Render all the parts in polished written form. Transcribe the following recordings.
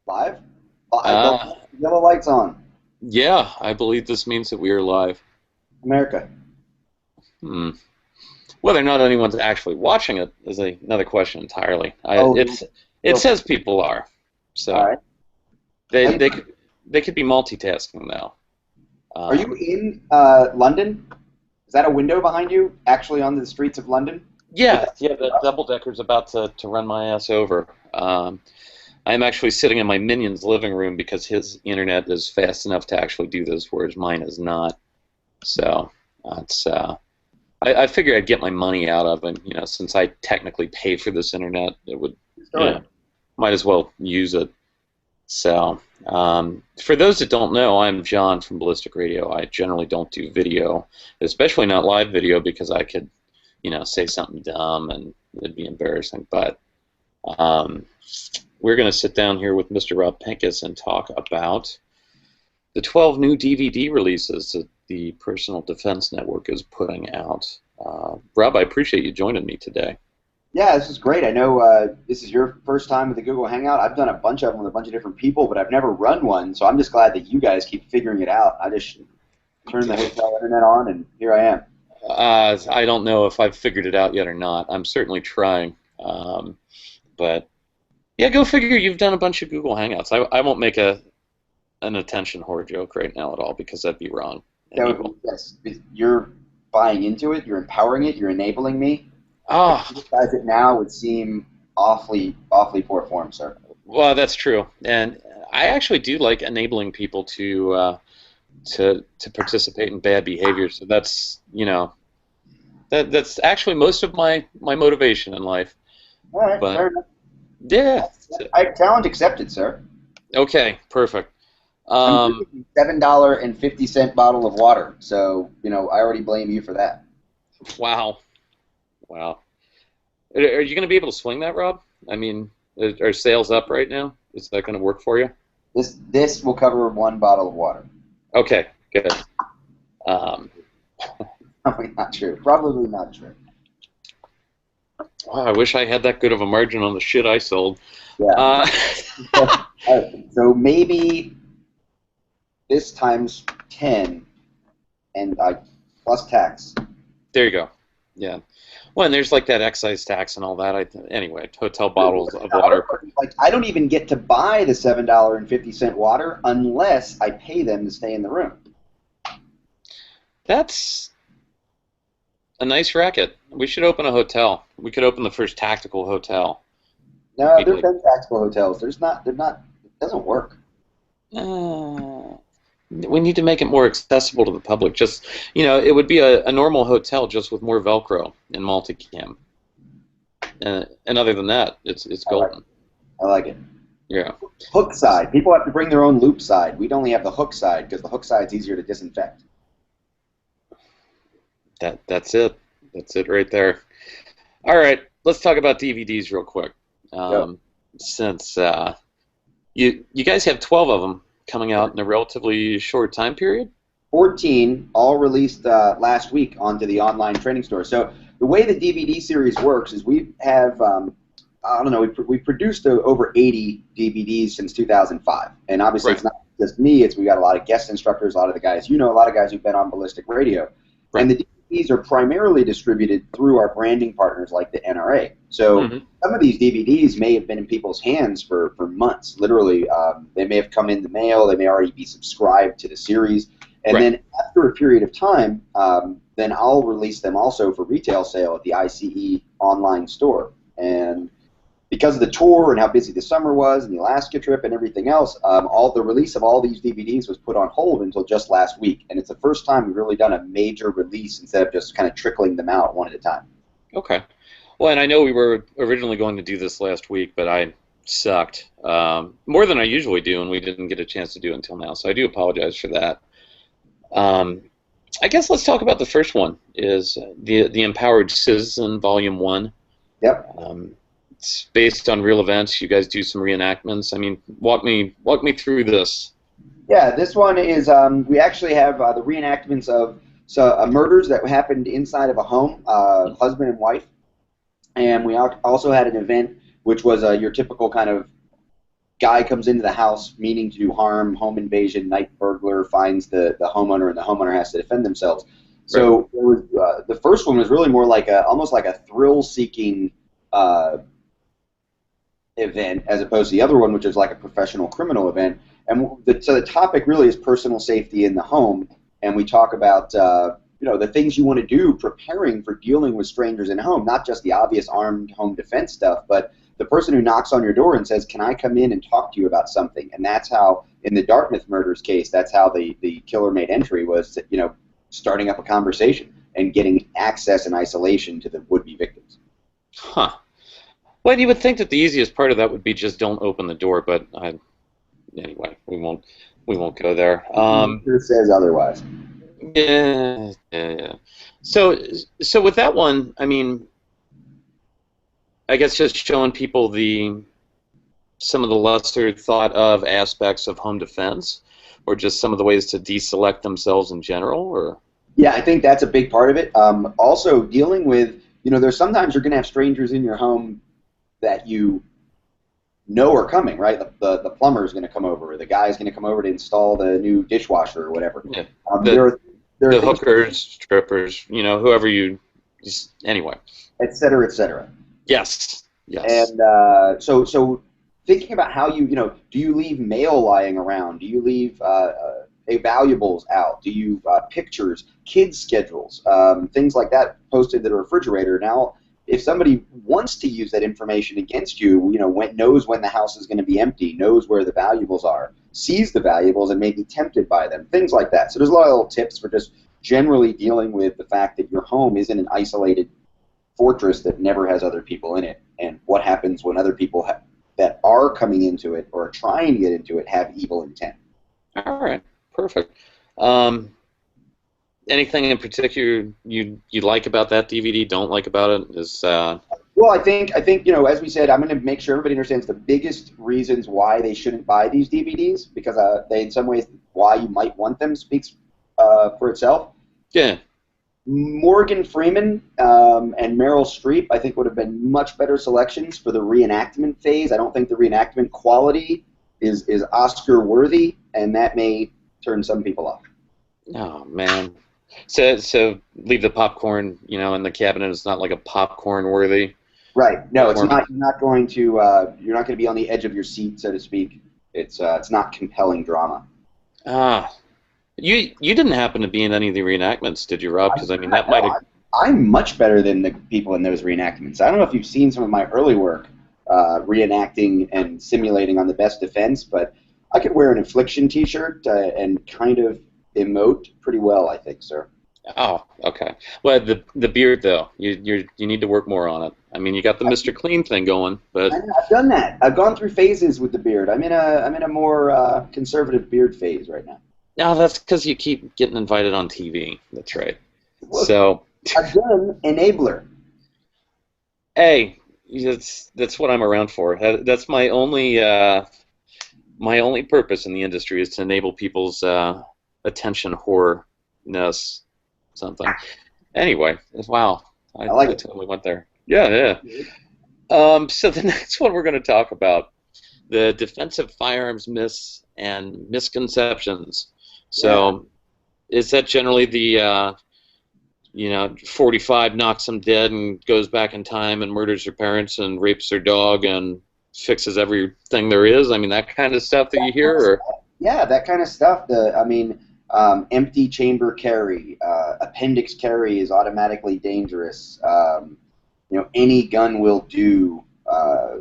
Live? Uh, Yellow lights on. yeah, I believe this means that we are live. America. Hmm. Whether or not anyone's actually watching it is another question entirely. Oh, It says people are, all so right. they Are you, they could they could be multitasking now. are you Um, in London? Is that a window behind you, actually on the streets of London? Look yeah, up. yeah, the double decker's about to run my ass over. I'm actually sitting in my minion's living room because his internet is fast enough to actually do this, whereas mine is not. So it's I figured I'd get my money out of him, since I technically pay for this internet, it would, you Story. know, might as well use it. So, for those that don't know, I'm John from Ballistic Radio. I generally don't do video, especially not live video, because I could, say something dumb and it'd be embarrassing. But um, we're going to sit down here with Mr. Rob Pincus and talk about the 12 new DVD releases that the Personal Defense Network is putting out. Rob, I appreciate you joining me today. Yeah, this is great. I know this is your first time with the Google Hangout. I've done a bunch of them with a bunch of different people, but I've never run one, so I'm just glad that you guys keep figuring it out. I just turn the hotel internet on, and here I am. I don't know if I've figured it out yet or not. I'm certainly trying. But yeah, go figure. You've done a bunch of Google Hangouts. I won't make an attention whore joke right now at all because that'd be wrong. And That you would will. be, yes, you're buying into it, you're empowering it, you're enabling me. To Ah, criticize it now would seem awfully poor form, sir. well, that's true. And I actually do like enabling people to participate in bad behavior. So that's actually most of my motivation in life. All right, But fair enough. yeah, Challenge accepted, sir. okay, perfect. I'm Um, drinking a $7.50 bottle of water, so I already blame you for that. wow, wow. Are you going to be able to swing that, Rob? I mean, are sales up right now? Is that going to work for you? This will cover one bottle of water. Okay, good. Um, Probably not true. Probably not true. wow, I wish I had that good of a margin on the shit I sold. Yeah. Uh, So maybe this times 10 and plus tax. there you go. Yeah. Well, and there's like that excise tax and all that. Anyway, hotel bottles of water. Like I don't even get to buy the $7.50 water unless I pay them to stay in the room. That's a nice racket. We should open a hotel. We could open the first tactical hotel. No, Be they're like, taxable hotels. They're not. It doesn't work. we need to make it more accessible to the public. Just, it would be a normal hotel just with more Velcro and multicam. And other than that, it's golden. I like it. Yeah. Hook side. People have to bring their own loop side. We'd only have the hook side because the hook side's easier to disinfect. That's it. That's it right there. All right, let's talk about DVDs real quick. Yep. Since you guys have 12 of them coming out in a relatively short time period. 14 all released last week onto the online training store. So the way the DVD series works is we have, I don't know, we produced over 80 DVDs since 2005. And obviously Right. it's not just me, we got a lot of guest instructors, a lot of the guys, a lot of guys who've been on Ballistic Radio. Right. And the DVDs are primarily distributed through our branding partners like the NRA. So some of these DVDs may have been in people's hands for months, literally. They may have come in the mail, they may already be subscribed to the series. And Right. then after a period of time, then I'll release them also for retail sale at the ICE online store. And because of the tour and how busy the summer was and the Alaska trip and everything else, all the release of all these DVDs was put on hold until just last week. And it's the first time we've really done a major release instead of just kind of trickling them out one at a time. Okay. Well, and I know we were originally going to do this last week, but I sucked more than I usually do, and we didn't get a chance to do it until now. So I do apologize for that. I guess let's talk about the first one. Is the Empowered Citizen Volume 1. Yep. It's based on real events. You guys do some reenactments. I mean, walk me through this. Yeah, this one is, we actually have the reenactments of murders that happened inside of a home, husband and wife. And we also had an event which was your typical kind of guy comes into the house meaning to do harm, home invasion, night burglar, finds the homeowner, and the homeowner has to defend themselves. So it was, the first one was really more like almost like a thrill-seeking event, as opposed to the other one, which is like a professional criminal event. And so the topic really is personal safety in the home, and we talk about the things you want to do preparing for dealing with strangers in a home, not just the obvious armed home defense stuff, but the person who knocks on your door and says, "Can I come in and talk to you about something?" And that's how, in the Dartmouth murders case, that's how the killer made entry, was starting up a conversation and getting access and isolation to the would-be victims. Huh. Well, you would think that the easiest part of that would be just don't open the door, but anyway, we won't go there. It says otherwise. Yeah. So with that one, I mean, I guess just showing people some of the lesser thought of aspects of home defense, or just some of the ways to deselect themselves in general, or. Yeah, I think that's a big part of it. Also, dealing with, there's sometimes you're going to have strangers in your home that you know are coming, right? The plumber is going to come over, or the guy is going to come over to install the new dishwasher or whatever. Yeah. The hookers, strippers, whoever anyway. Et cetera, et cetera. Yes. And so thinking about how do you leave mail lying around? Do you leave valuables out? Do you pictures, kids' schedules, things like that posted to the refrigerator? Now, if somebody wants to use that information against you, knows when the house is going to be empty, knows where the valuables are, sees the valuables and may be tempted by them, things like that. So there's a lot of little tips for just generally dealing with the fact that your home isn't an isolated fortress that never has other people in it, and what happens when other people that are coming into it or are trying to get into it have evil intent. All right, perfect. Anything in particular you like about that DVD, don't like about it? Well, I think as we said, I'm going to make sure everybody understands the biggest reasons why they shouldn't buy these DVDs, because they, in some ways, why you might want them speaks for itself. Yeah. Morgan Freeman and Meryl Streep, I think, would have been much better selections for the reenactment phase. I don't think the reenactment quality is Oscar worthy, and that may turn some people off. Oh man. So leave the popcorn, in the cabinet. It's not like a popcorn worthy. Right. No, it's not. You're not going to be on the edge of your seat, so to speak. It's not compelling drama. You didn't happen to be in any of the reenactments, did you, Rob? Because that might have. I'm much better than the people in those reenactments. I don't know if you've seen some of my early work reenacting and simulating on the best defense, but I could wear an Affliction T-shirt and kind of emote pretty well, I think, sir. Oh, okay. Well, the beard though, you need to work more on it. You got the Mr. Clean thing going, but I've done that. I've gone through phases with the beard. I'm in a more conservative beard phase right now. No, that's because you keep getting invited on TV. That's right. So again, enabler. Hey, that's what I'm around for. That's my only purpose in the industry, is to enable people's attention whoreness. Something. Anyway, wow, I totally went there. Yeah. So the next one we're going to talk about, the defensive firearms myths and misconceptions. So, is that generally the 45 knocks them dead and goes back in time and murders their parents and rapes their dog and fixes everything there is? That kind of stuff that you hear? Or? Yeah, that kind of stuff. Empty chamber carry, appendix carry is automatically dangerous. Any gun will do.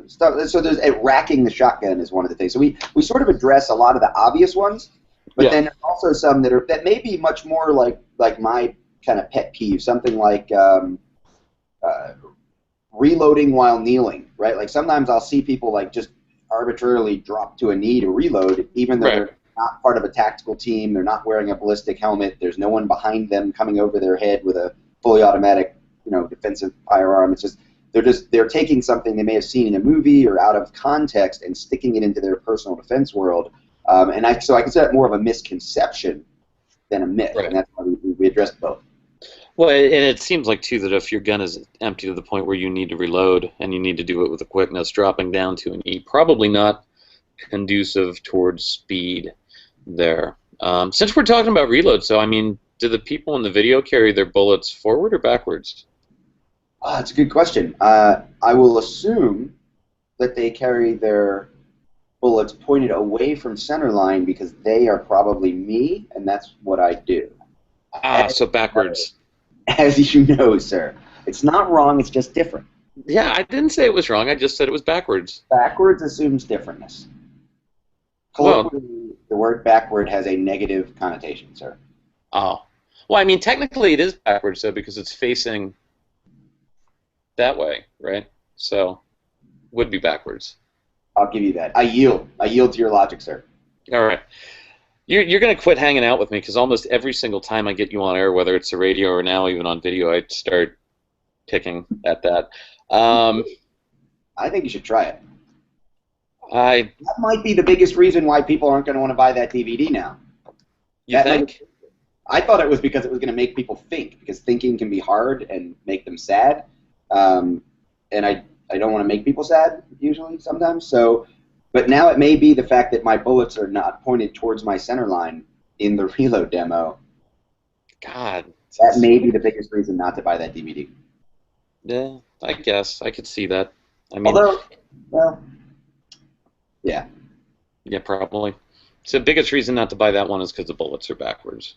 Stuff. So there's racking the shotgun is one of the things. So we sort of address a lot of the obvious ones, but then also some that may be much more like my kind of pet peeve. Something like reloading while kneeling, right? Like sometimes I'll see people just arbitrarily drop to a knee to reload, even though they're not part of a tactical team. They're not wearing a ballistic helmet. There's no one behind them coming over their head with a fully automatic, defensive firearm. It's just they're taking something they may have seen in a movie or out of context and sticking it into their personal defense world. So I consider that more of a misconception than a myth, and that's why we address both. Well, and it seems like too that if your gun is empty to the point where you need to reload and you need to do it with a quickness, dropping down to a knee, probably not conducive towards speed there. Since we're talking about reload, so I mean, do the people in the video carry their bullets forward or backwards? That's a good question. I will assume that they carry their bullets pointed away from center line because they are probably me, and that's what I do. So backwards. As you know, sir. It's not wrong, it's just different. Yeah, I didn't say it was wrong, I just said it was backwards. Backwards assumes differentness. Colloquially, the word backward has a negative connotation, sir. Oh. Well, I mean, technically it is backwards, though, because it's facing that way, right? So, would be backwards. I'll give you that. I yield. I yield to your logic, sir. All right. You're going to quit hanging out with me because almost every single time I get you on air, whether it's a radio or now even on video, I start picking at that. I think you should try it. That might be the biggest reason why people aren't going to want to buy that DVD now. You think? I thought it was because it was going to make people think, because thinking can be hard and make them sad. And I don't want to make people sad, usually, sometimes. So, but now it may be the fact that my bullets are not pointed towards my center line in the reload demo. God. That may be the biggest reason not to buy that DVD. Yeah, I guess. I could see that. I mean, although, well, yeah. Yeah, probably. So the biggest reason not to buy that one is because the bullets are backwards.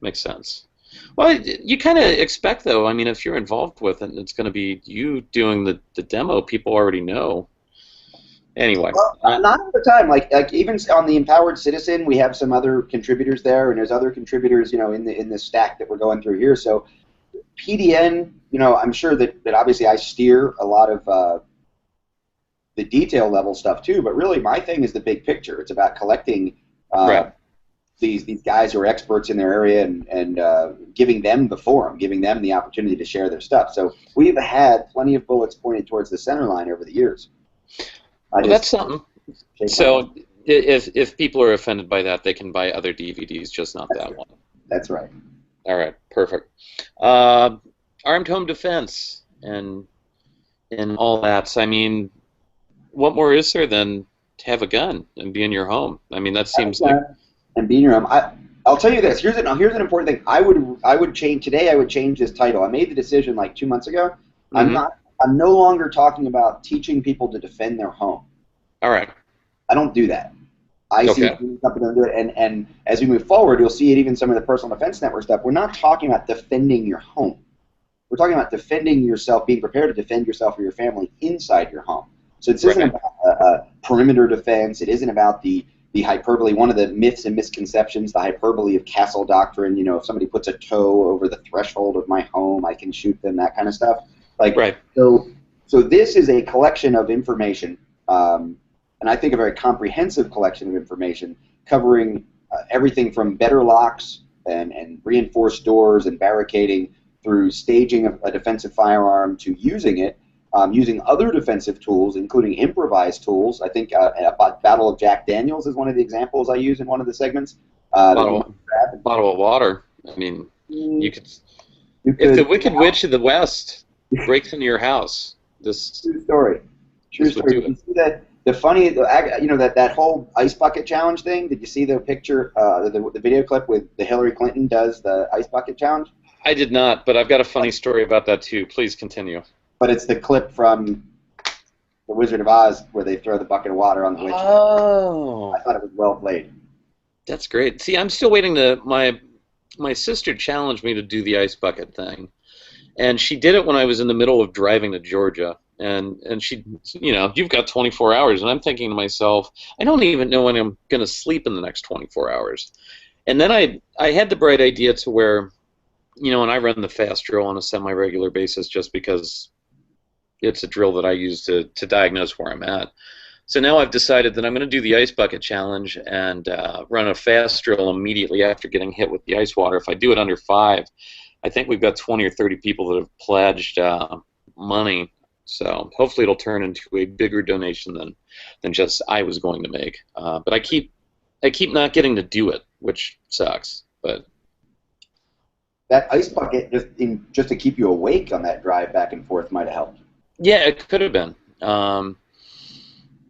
Makes sense. Well, you kind of expect, though, I mean, if you're involved with it, it's going to be you doing the demo, people already know. Anyway. Well, not all the time. Like even on the Empowered Citizen, we have some other contributors there, and there's other contributors, you know, in the stack that we're going through here. So PDN, you know, I'm sure that obviously I steer a lot of the detail level stuff too, but really my thing is the big picture. It's about collecting right. these guys who are experts in their area and giving them the forum, giving them the opportunity to share their stuff. So we've had plenty of bullets pointed towards the center line over the years. Well, that's something. So if people are offended by that, they can buy other DVDs, just not that one. That's right. All right, perfect. Armed home defense and all that. So, I mean, what more is there than to have a gun and be in your home? I mean, that seems like. And be in your home. I'll tell you this. Here's an important thing. I would change today. I would change this title. I made the decision like 2 months ago. Mm-hmm. I'm no longer talking about teaching people to defend their home. All right. I don't do that. I see companies do it, and as we move forward, you'll see it even some of the Personal Defense Network stuff. We're not talking about defending your home. We're talking about defending yourself, being prepared to defend yourself or your family inside your home. So this isn't about perimeter defense. It isn't about the hyperbole. One of the myths and misconceptions, the hyperbole of castle doctrine. You know, if somebody puts a toe over the threshold of my home, I can shoot them. That kind of stuff. Like, right. So this is a collection of information, and I think a very comprehensive collection of information covering everything from better locks and reinforced doors and barricading through staging a defensive firearm to using it, using other defensive tools, including improvised tools. I think Battle of Jack Daniels is one of the examples I use in one of the segments. Bottle of water. I mean, you could if the Wicked Witch of the West breaks into your house. True story. True story. Did you see that? The funny, you know, that whole ice bucket challenge thing. Did you see the picture, the video clip with the Hillary Clinton does the ice bucket challenge? I did not, but I've got a funny story about that too. Please continue. But it's the clip from The Wizard of Oz where they throw the bucket of water on the witch. Oh. I thought it was well played. That's great. See, I'm still waiting to my sister challenged me to do the ice bucket thing. And she did it when I was in the middle of driving to Georgia. And she, you know, you've got 24 hours. And I'm thinking to myself, I don't even know when I'm going to sleep in the next 24 hours. And then I had the bright idea to where, you know, and I run the fast drill on a semi-regular basis just because it's a drill that I use to diagnose where I'm at. So now I've decided that I'm going to do the ice bucket challenge and run a fast drill immediately after getting hit with the ice water. If I do it under 5, I think we've got 20 or 30 people that have pledged money. So hopefully it'll turn into a bigger donation than just I was going to make. But I keep not getting to do it, which sucks. But that ice bucket just to keep you awake on that drive back and forth might have helped. Yeah, it could have been.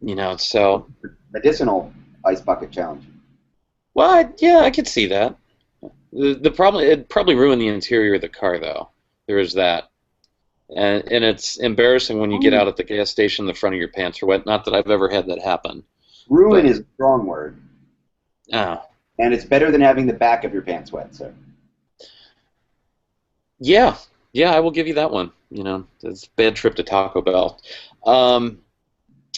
You know, so medicinal ice bucket challenge. Well, yeah, I could see that. The problem, it'd probably ruin the interior of the car, though. There is that. And it's embarrassing when you get out at the gas station, the front of your pants are wet. Not that I've ever had that happen. Ruin is a strong word. Oh. And it's better than having the back of your pants wet, sir. Yeah, I will give you that one. You know, it's a bad trip to Taco Bell.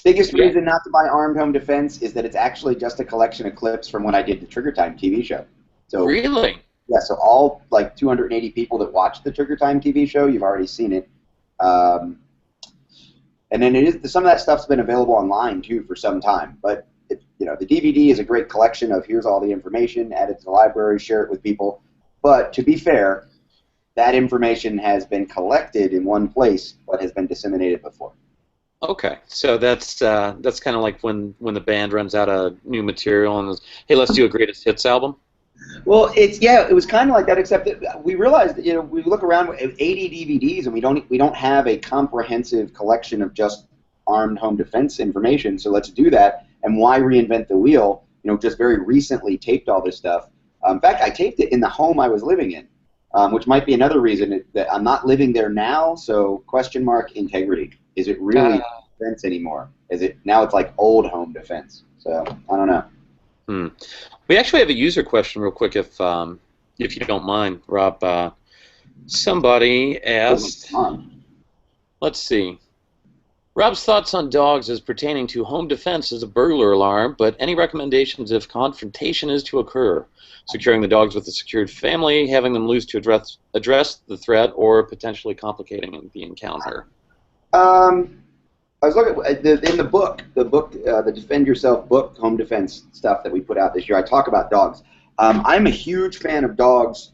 Biggest reason not to buy Armed Home Defense is that it's actually just a collection of clips from when I did the Trigger Time TV show. So really? Yeah, so all like 280 people that watched the Trigger Time TV show, you've already seen it. And then some of that stuff's been available online too for some time. But you know, the DVD is a great collection of here's all the information, add it to the library, share it with people. But to be fair, that information has been collected in one place, but has been disseminated before. Okay, so that's kind of like when the band runs out of new material and goes, hey, let's do a greatest hits album. Well, it was kind of like that, except that we realized that, you know, we look around at 80 DVDs and we don't have a comprehensive collection of just Armed Home Defense information. So let's do that. And why reinvent the wheel? You know, just very recently taped all this stuff. In fact, I taped it in the home I was living in, which might be another reason that I'm not living there now. So question mark integrity. Is it really defense anymore? Is it now? It's like old home defense. So I don't know. We actually have a user question real quick, if you don't mind, Rob. Somebody asked, let's see, Rob's thoughts on dogs as pertaining to home defense as a burglar alarm, but any recommendations if confrontation is to occur? Securing the dogs with a secured family, having them loose to address the threat, or potentially complicating the encounter? I was looking in the book, the Defend Yourself book, home defense stuff that we put out this year. I talk about dogs. I'm a huge fan of dogs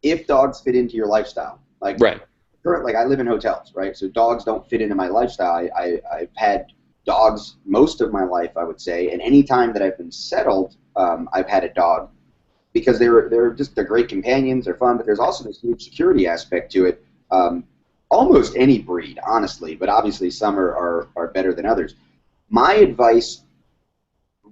if dogs fit into your lifestyle. Like, right. Like I live in hotels, right? So dogs don't fit into my lifestyle. I've had dogs most of my life, I would say, and any time that I've been settled, I've had a dog because they're great companions. They're fun, but there's also this huge security aspect to it. Almost any breed, honestly, but obviously some are better than others. My advice,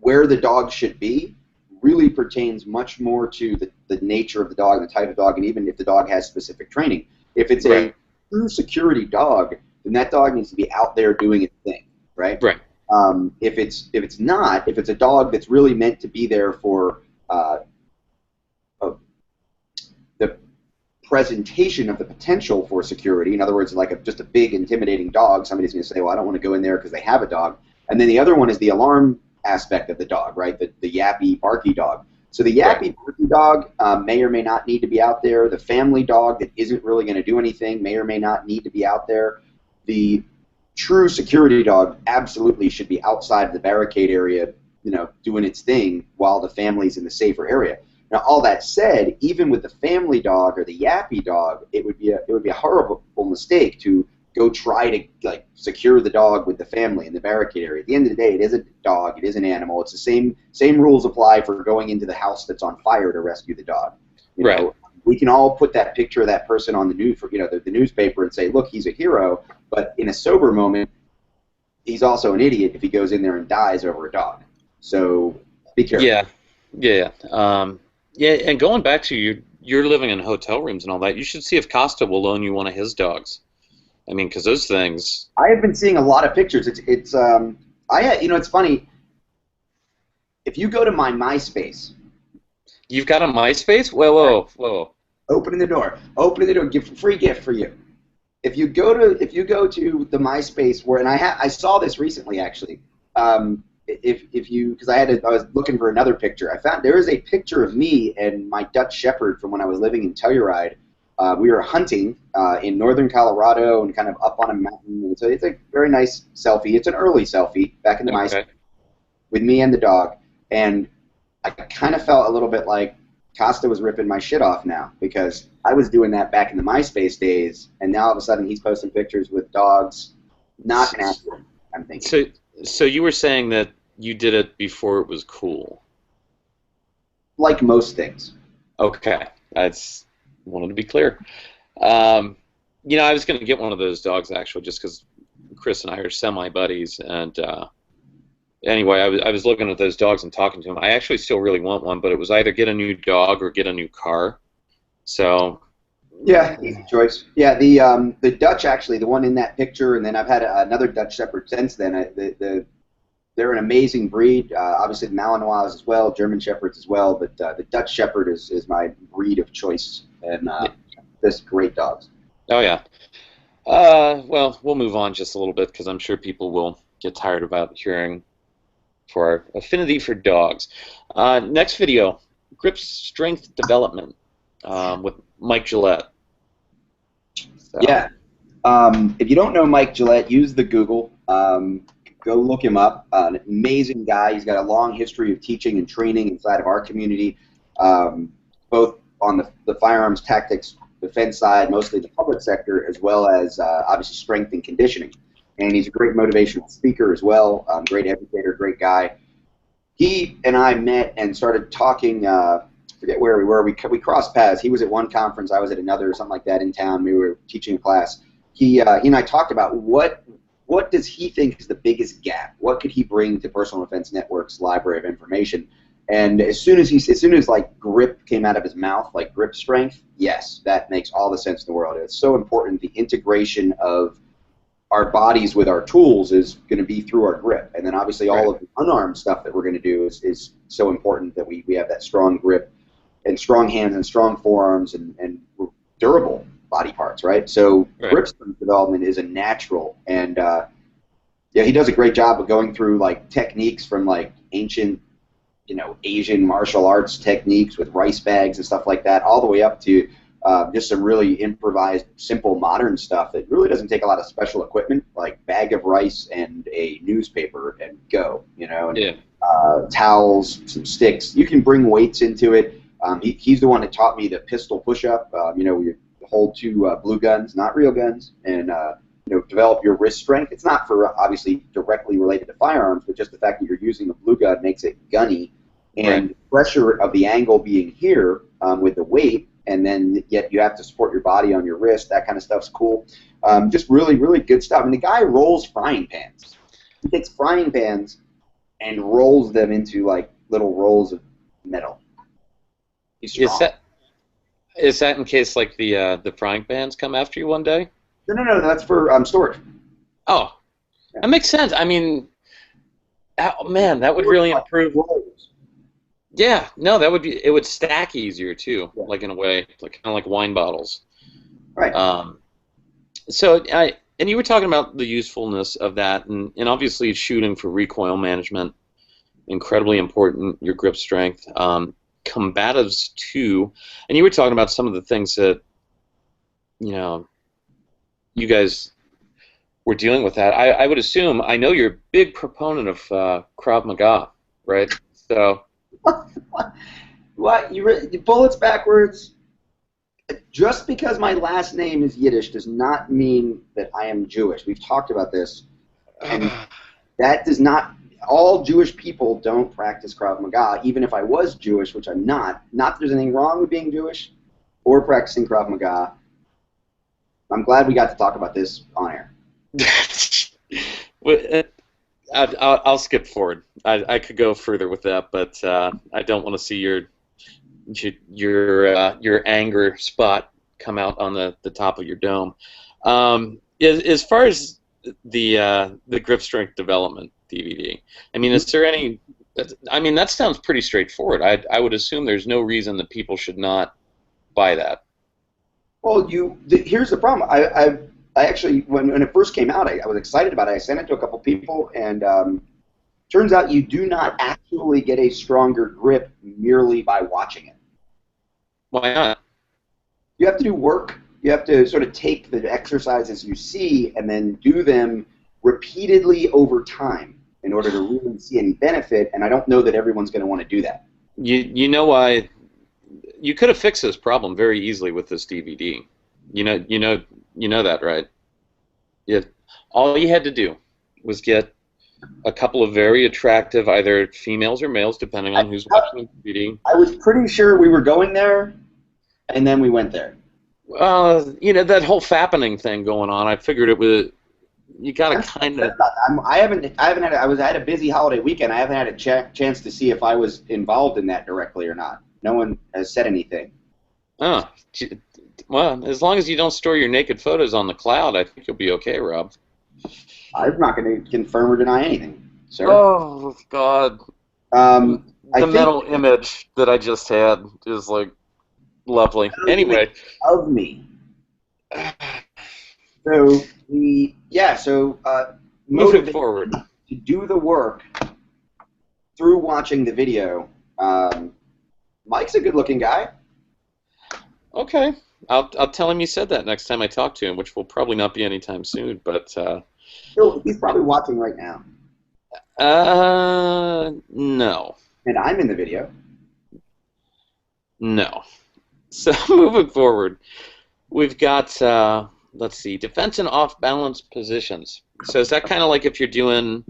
where the dog should be, really pertains much more to the nature of the dog, the type of dog, and even if the dog has specific training. If it's a true security dog, then that dog needs to be out there doing its thing, right? Right. If it's not, if it's a dog that's really meant to be there for the presentation of the potential for security. In other words, like just a big intimidating dog, somebody's going to say, well, I don't want to go in there because they have a dog. And then the other one is the alarm aspect of the dog, right? The yappy, barky dog. So the yappy, barky dog may or may not need to be out there. The family dog that isn't really going to do anything may or may not need to be out there. The true security dog absolutely should be outside the barricade area, you know, doing its thing while the family's in the safer area. Now, all that said, even with the family dog or the yappy dog, it would be a horrible mistake to go try to like secure the dog with the family in the barricade area. At the end of the day, it is a dog. It is an animal. It's the same rules apply for going into the house that's on fire to rescue the dog. You know, we can all put that picture of that person on the news, the newspaper, and say, look, he's a hero. But in a sober moment, he's also an idiot if he goes in there and dies over a dog. So be careful. Yeah. Yeah, and going back to you're living in hotel rooms and all that, you should see if Costa will loan you one of his dogs. I mean, because those things. I have been seeing a lot of pictures. It's funny. If you go to my MySpace. You've got a MySpace? Whoa. Opening the door. Free gift for you. If you go to the MySpace and I saw this recently actually. Because I was looking for another picture. I found there is a picture of me and my Dutch Shepherd from when I was living in Telluride. We were hunting in northern Colorado and kind of up on a mountain. And so it's a very nice selfie. It's an early selfie back in the MySpace with me and the dog. And I kind of felt a little bit like Costa was ripping my shit off now because I was doing that back in the MySpace days, and now all of a sudden he's posting pictures with dogs. Not an accident, I'm thinking. So you were saying that you did it before it was cool. Like most things. Okay, I wanted to be clear. I was going to get one of those dogs actually, just because Chris and I are semi buddies, and anyway, I was looking at those dogs and talking to them. I actually still really want one, but it was either get a new dog or get a new car. So. Yeah, easy choice. Yeah, the Dutch, actually, the one in that picture, and then I've had another Dutch Shepherd since then. They're an amazing breed. Obviously, the Malinois as well, German Shepherds as well, but the Dutch Shepherd is my breed of choice, and just great dogs. Oh, yeah. Well, we'll move on just a little bit because I'm sure people will get tired about hearing for our affinity for dogs. Next video, grip strength development with Mike Gillette. So. Yeah. If you don't know Mike Gillette, use the Google. Go look him up. An amazing guy. He's got a long history of teaching and training inside of our community, both on the firearms tactics defense side, mostly the public sector, as well as obviously strength and conditioning. And he's a great motivational speaker as well, great educator, great guy. He and I met and started talking, forget where we were, we crossed paths. He was at one conference, I was at another, something like that in town. We were teaching a class. He and I talked about what does he think is the biggest gap? What could he bring to Personal Defense Network's library of information? And as soon as like grip came out of his mouth, like grip strength, yes, that makes all the sense in the world. It's so important. The integration of our bodies with our tools is going to be through our grip, and then obviously all of the unarmed stuff that we're going to do is so important that we have that strong grip and strong hands and strong forearms and durable body parts, right? So grip strength development is a natural, and yeah, he does a great job of going through like techniques from like ancient, Asian martial arts techniques with rice bags and stuff like that, all the way up to just some really improvised, simple, modern stuff that really doesn't take a lot of special equipment, like bag of rice and a newspaper and go, and towels, some sticks. You can bring weights into it. He's the one that taught me the pistol push-up. We hold two blue guns, not real guns, and develop your wrist strength. It's not for obviously directly related to firearms, but just the fact that you're using the blue gun makes it gunny, and pressure of the angle being here with the weight, and then yet you have to support your body on your wrist. That kind of stuff's cool. Just really, really good stuff. And the guy rolls frying pans. He takes frying pans and rolls them into like little rolls of metal. He's strong. Is that in case like the frying pans come after you one day? No. That's for storage. Oh, yeah. That makes sense. I mean, man, that would really improve. Yeah, no, it would stack easier too, like in a way, like kind of like wine bottles. Right. And you were talking about the usefulness of that, and obviously shooting for recoil management, incredibly important. Your grip strength, combatives too, and you were talking about some of the things that you guys were dealing with that. I would assume, I know you're a big proponent of Krav Maga, right? So. What? You bullets backwards? Just because my last name is Yiddish does not mean that I am Jewish. We've talked about this, and that does not. All Jewish people don't practice Krav Maga. Even if I was Jewish, which I'm not. Not that there's anything wrong with being Jewish or practicing Krav Maga. I'm glad we got to talk about this on air. I'll skip forward. I could go further with that, but I don't want to see your anger spot come out on the top of your dome. As far as the grip strength development DVD, I mean, is there any? I mean, that sounds pretty straightforward. I would assume there's no reason that people should not buy that. Well, here's the problem. I actually, when it first came out, I was excited about it. I sent it to a couple people, and turns out you do not actually get a stronger grip merely by watching it. Why not? You have to do work. You have to sort of take the exercises you see and then do them repeatedly over time in order to really see any benefit, and I don't know that everyone's going to want to do that. You know why? You could have fixed this problem very easily with this DVD. You know that, right? All you had to do was get a couple of very attractive, either females or males, depending on who's watching the DVD. I was pretty sure we were going there, and then we went there. That whole fappening thing going on, I figured it You gotta kind of. I had a busy holiday weekend. I haven't had a chance to see if I was involved in that directly or not. No one has said anything. Oh, well, as long as you don't store your naked photos on the cloud, I think you'll be okay, Rob. I'm not going to confirm or deny anything, sir. Oh God. The mental image that I just had is like lovely. Anyway, of me. So moving forward to do the work through watching the video. Mike's a good-looking guy. Okay, I'll tell him you said that next time I talk to him, which will probably not be anytime soon. But he's probably watching right now. No. And I'm in the video. No. So moving forward, we've got let's see, defense and off-balance positions. So is that kind of like if you're doing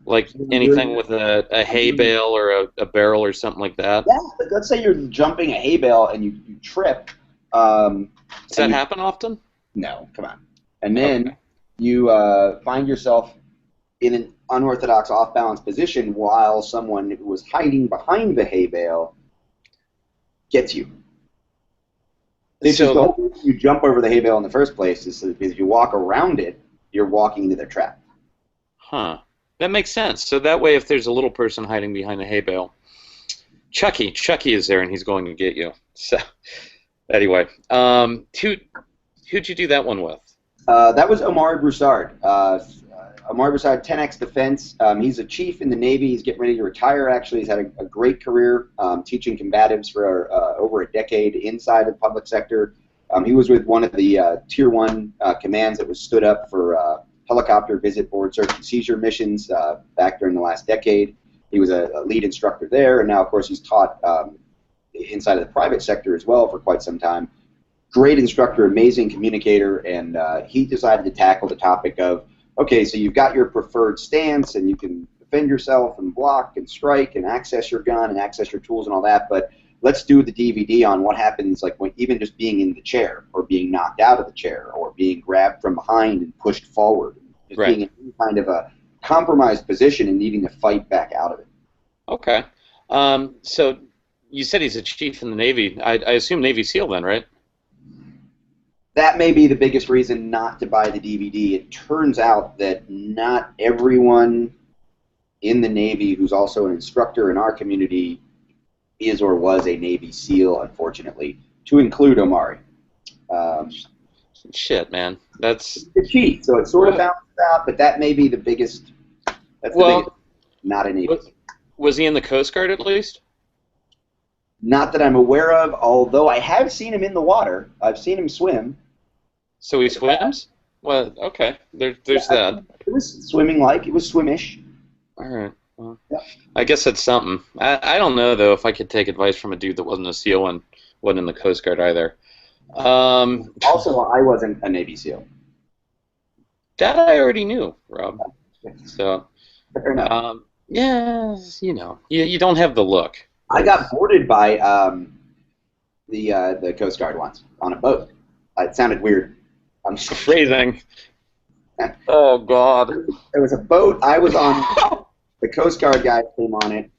like anything with a hay bale or a barrel or something like that? Yeah, but let's say you're jumping a hay bale and you trip. Does that happen often? No, come on. And then you find yourself in an unorthodox off-balance position while someone who was hiding behind the hay bale gets you. It's just the whole reason you jump over the hay bale in the first place is because if you walk around it, you're walking into their trap. Huh. That makes sense. So that way, if there's a little person hiding behind the hay bale, Chucky is there, and he's going to get you. So, anyway, who'd you do that one with? That was Omar Broussard. Omar Broussard, 10X Defense. He's a chief in the Navy. He's getting ready to retire, actually. He's had a great career teaching combatives for over a decade inside the public sector. He was with one of the Tier 1 commands that was stood up for helicopter visit, board search, and seizure missions back during the last decade. He was a lead instructor there, and now, of course, he's taught inside of the private sector as well for quite some time. Great instructor, amazing communicator, and he decided to tackle the topic of, okay, so you've got your preferred stance, and you can defend yourself and block and strike and access your gun and access your tools and all that, but let's do the DVD on what happens, like when even just being in the chair or being knocked out of the chair or being grabbed from behind and pushed forward, just being in any kind of a compromised position and needing to fight back out of it. Okay. So you said he's a chief in the Navy. I assume Navy SEAL then, right? That may be the biggest reason not to buy the DVD. It turns out that not everyone in the Navy who's also an instructor in our community is or was a Navy SEAL, unfortunately, to include Omari. Shit, man. That's the chief, so it sort of balanced out, but that may be the biggest. That's the biggest, not a Navy. Was he in the Coast Guard at least? Not that I'm aware of, although I have seen him in the water. I've seen him swim. So he swims? Well, okay. There's that. It was swimming-like. It was swimmish. All right. Well, I guess that's something. I don't know, though, if I could take advice from a dude that wasn't a SEAL and wasn't in the Coast Guard either. Also, I wasn't a Navy SEAL. That I already knew, Rob. So, fair enough. Yeah, you know, you don't have the look. I got boarded by the Coast Guard once on a boat. It sounded weird. I'm phrasing. Oh God! There was a boat I was on. The Coast Guard guy came on it.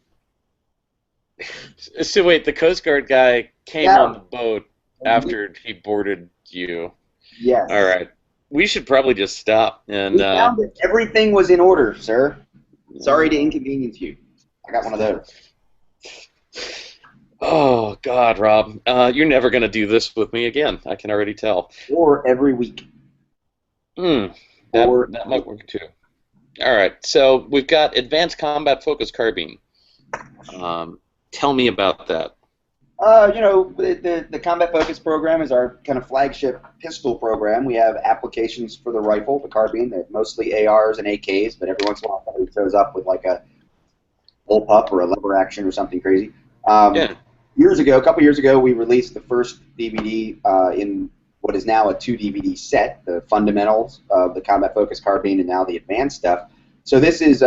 So wait, the Coast Guard guy came on the boat after he boarded you. Yes. All right. We should probably just stop and. We found that everything was in order, sir. Sorry to inconvenience you. I got one of those. Oh, God, Rob. You're never going to do this with me again. I can already tell. Or every week. That might work, too. All right. So we've got Advanced Combat Focus Carbine. Tell me about that. You know, the Combat Focus program is our kind of flagship pistol program. We have applications for the rifle, the carbine. They're mostly ARs and AKs, but every once in a while somebody shows up with like a bullpup or a lever action or something crazy. A couple years ago, we released the first DVD in what is now a 2-DVD set, the fundamentals of the Combat Focus Carbine and now the advanced stuff. So this is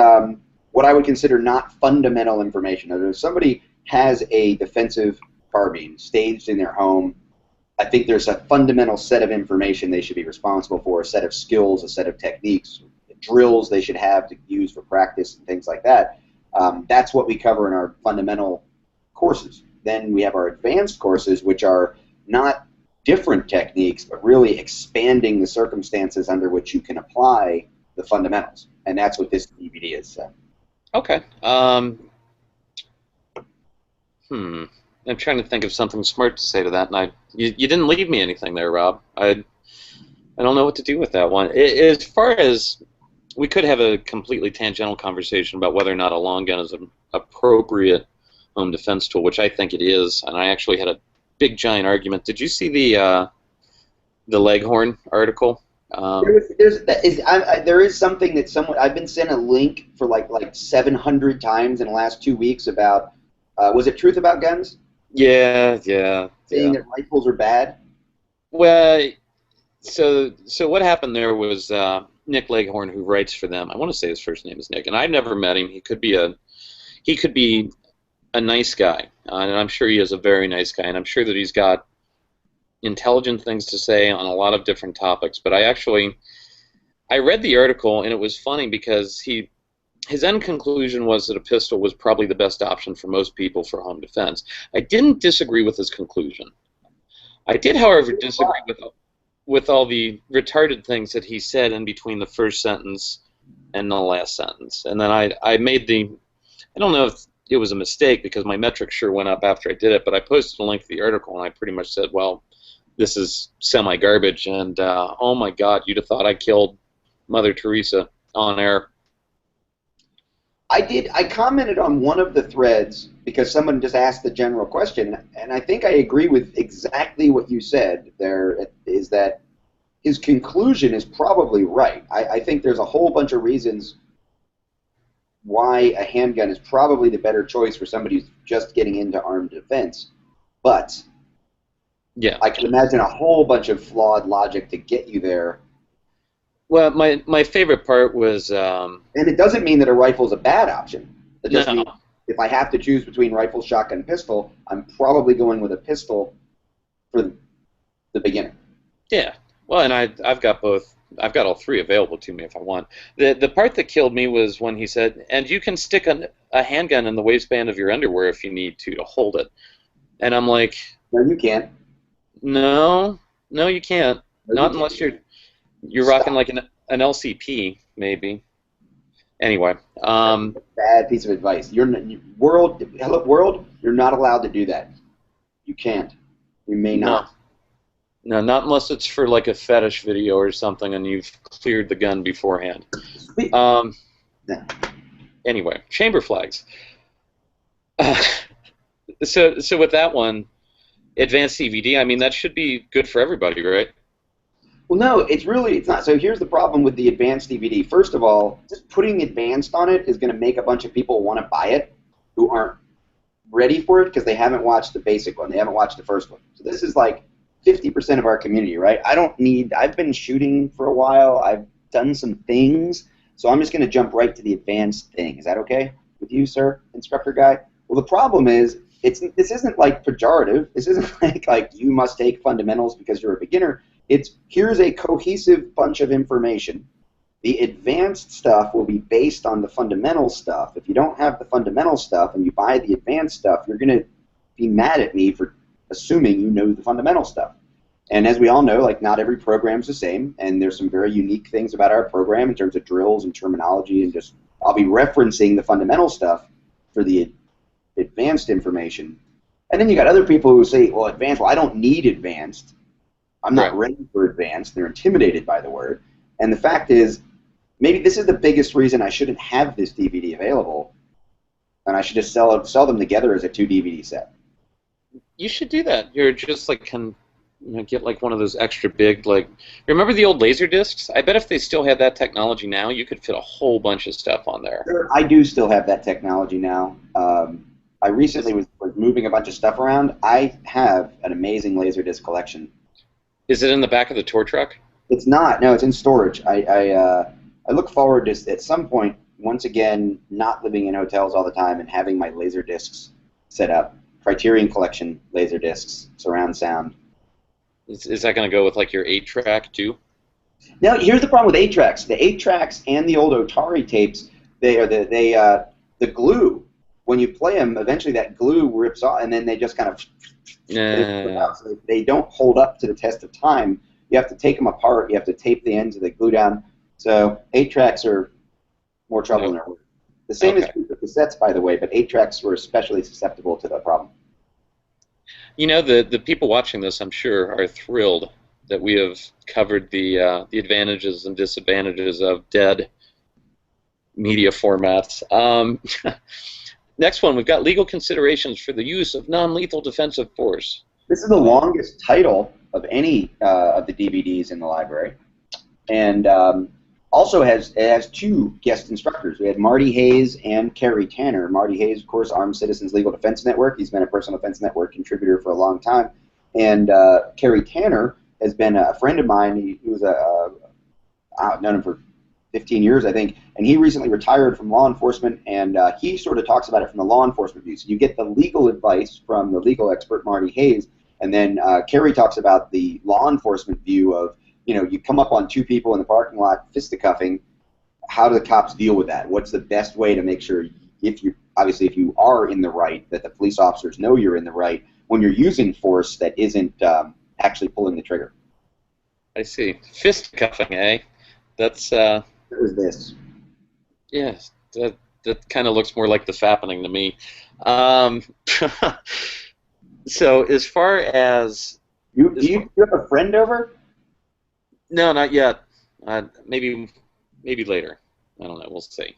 what I would consider not fundamental information. If somebody has a defensive carbine staged in their home, I think there's a fundamental set of information they should be responsible for, a set of skills, a set of techniques, drills they should have to use for practice and things like that. That's what we cover in our fundamental courses. Then we have our advanced courses, which are not different techniques, but really expanding the circumstances under which you can apply the fundamentals. And that's what this DVD is. Okay. I'm trying to think of something smart to say to that, and you didn't leave me anything there, Rob. I don't know what to do with that one. As far as we could have a completely tangential conversation about whether or not a long gun is an appropriate home defense tool, which I think it is, and I actually had a big giant argument. Did you see the Leghorn article? There is something that someone I've been sent a link for like 700 times in the last 2 weeks about was it Truth About Guns? Yeah. Saying that rifles are bad. Well, so what happened there was Nick Leghorn, who writes for them. I want to say his first name is Nick, and I've never met him. He could be a nice guy, and I'm sure he is a very nice guy, and I'm sure that he's got intelligent things to say on a lot of different topics. But I read the article, and it was funny because his end conclusion was that a pistol was probably the best option for most people for home defense. I didn't disagree with his conclusion. I did, however, disagree with all the retarded things that he said in between the first sentence and the last sentence. And then I made I don't know if it was a mistake because my metrics sure went up after I did it, but I posted a link to the article and I pretty much said, well, this is semi-garbage, and oh my God, you'd have thought I killed Mother Teresa on air. I commented on one of the threads because someone just asked the general question, and I think I agree with exactly what you said there, is that his conclusion is probably right. I think there's a whole bunch of reasons why a handgun is probably the better choice for somebody who's just getting into armed defense, but yeah, I can imagine a whole bunch of flawed logic to get you there. Well, my favorite part was... and it doesn't mean that a rifle is a bad option. It just no. means if I have to choose between rifle, shotgun, pistol, I'm probably going with a pistol for the beginner. Yeah. Well, and I've got both. I've got all three available to me if I want. The part that killed me was when he said, and you can stick a handgun in the waistband of your underwear if you need to hold it. And I'm like... No, you can't. No, you can't. No, Not unless you're rocking like an LCP, maybe. Anyway. Bad piece of advice. World, you're not allowed to do that. You can't. You may not. No, not unless it's for like a fetish video or something and you've cleared the gun beforehand. Anyway, chamber flags. So with that one, advanced DVD, I mean, that should be good for everybody, right? Well, no, it's not. So here's the problem with the advanced DVD. First of all, just putting advanced on it is going to make a bunch of people want to buy it who aren't ready for it because they haven't watched the basic one. They haven't watched the first one. So this is like 50% of our community, right? I've been shooting for a while. I've done some things. So I'm just going to jump right to the advanced thing. Is that okay with you, sir, instructor guy? Well, the problem is this isn't like pejorative. This isn't like you must take fundamentals because you're a beginner. Here's a cohesive bunch of information. The advanced stuff will be based on the fundamental stuff. If you don't have the fundamental stuff and you buy the advanced stuff, you're going to be mad at me for assuming you know the fundamental stuff. And as we all know, like not every program's the same, and there's some very unique things about our program in terms of drills and terminology, and just I'll be referencing the fundamental stuff for the advanced information. And then you got other people who say, well, advanced, well, I don't need advanced. I'm not ready for advanced. They're intimidated by the word. And the fact is, maybe this is the biggest reason I shouldn't have this DVD available, and I should just sell them together as a 2 DVD set. You should do that. You're just like get like one of those extra big, like, remember the old laser discs? I bet if they still had that technology now, you could fit a whole bunch of stuff on there. I do still have that technology now. I recently was moving a bunch of stuff around. I have an amazing laser disc collection. Is it in the back of the tour truck? It's not. No, it's in storage. I look forward to, at some point, once again, not living in hotels all the time and having my laser discs set up. Criterion Collection laser discs, surround sound. Is that going to go with like your 8-track too? Now, here's the problem with 8-tracks. The 8-tracks and the old Otari tapes, the glue, when you play them, eventually that glue rips off, and then they just kind of out. So they don't hold up to the test of time. You have to take them apart. You have to tape the ends of the glue down. So 8-tracks are more trouble than they're worth. The same is true for cassettes, by the way, but 8-tracks were especially susceptible to that problem. You know, the people watching this, I'm sure, are thrilled that we have covered the advantages and disadvantages of dead media formats. Next one, we've got legal considerations for the use of non-lethal defensive force. This is the longest title of any of the DVDs in the library, and also has 2 guest instructors. We had Marty Hayes and Kerry Tanner. Marty Hayes, of course, Armed Citizens Legal Defense Network. He's been a Personal Defense Network contributor for a long time. And Kerry Tanner has been a friend of mine. He was I've known him for 15 years, I think, and he recently retired from law enforcement, and he sort of talks about it from the law enforcement view. So you get the legal advice from the legal expert, Marty Hayes, and then Kerry talks about the law enforcement view of, you know, you come up on 2 people in the parking lot fisticuffing, how do the cops deal with that? What's the best way to make sure, if you are in the right, that the police officers know you're in the right when you're using force that isn't actually pulling the trigger? I see. Fisticuffing, eh? That's What is this? Yes, that kind of looks more like the fappening to me. So as far as Do you have a friend over? No, not yet. Maybe later. I don't know. We'll see.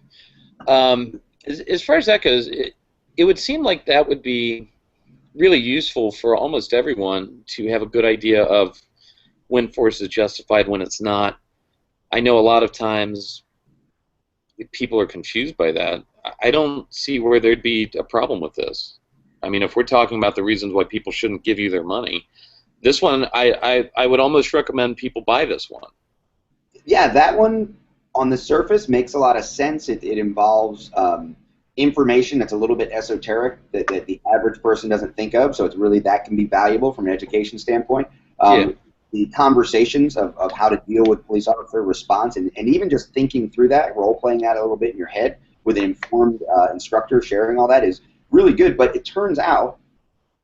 As far as that goes, it would seem like that would be really useful for almost everyone to have a good idea of when force is justified, when it's not. I know a lot of times people are confused by that. I don't see where there'd be a problem with this. I mean, if we're talking about the reasons why people shouldn't give you their money, this one, I would almost recommend people buy this one. Yeah, that one on the surface makes a lot of sense. It involves information that's a little bit esoteric that the average person doesn't think of, so it's really, that can be valuable from an education standpoint. The conversations of how to deal with police officer response, and even just thinking through that, role-playing that a little bit in your head with an informed instructor sharing all that is really good. But it turns out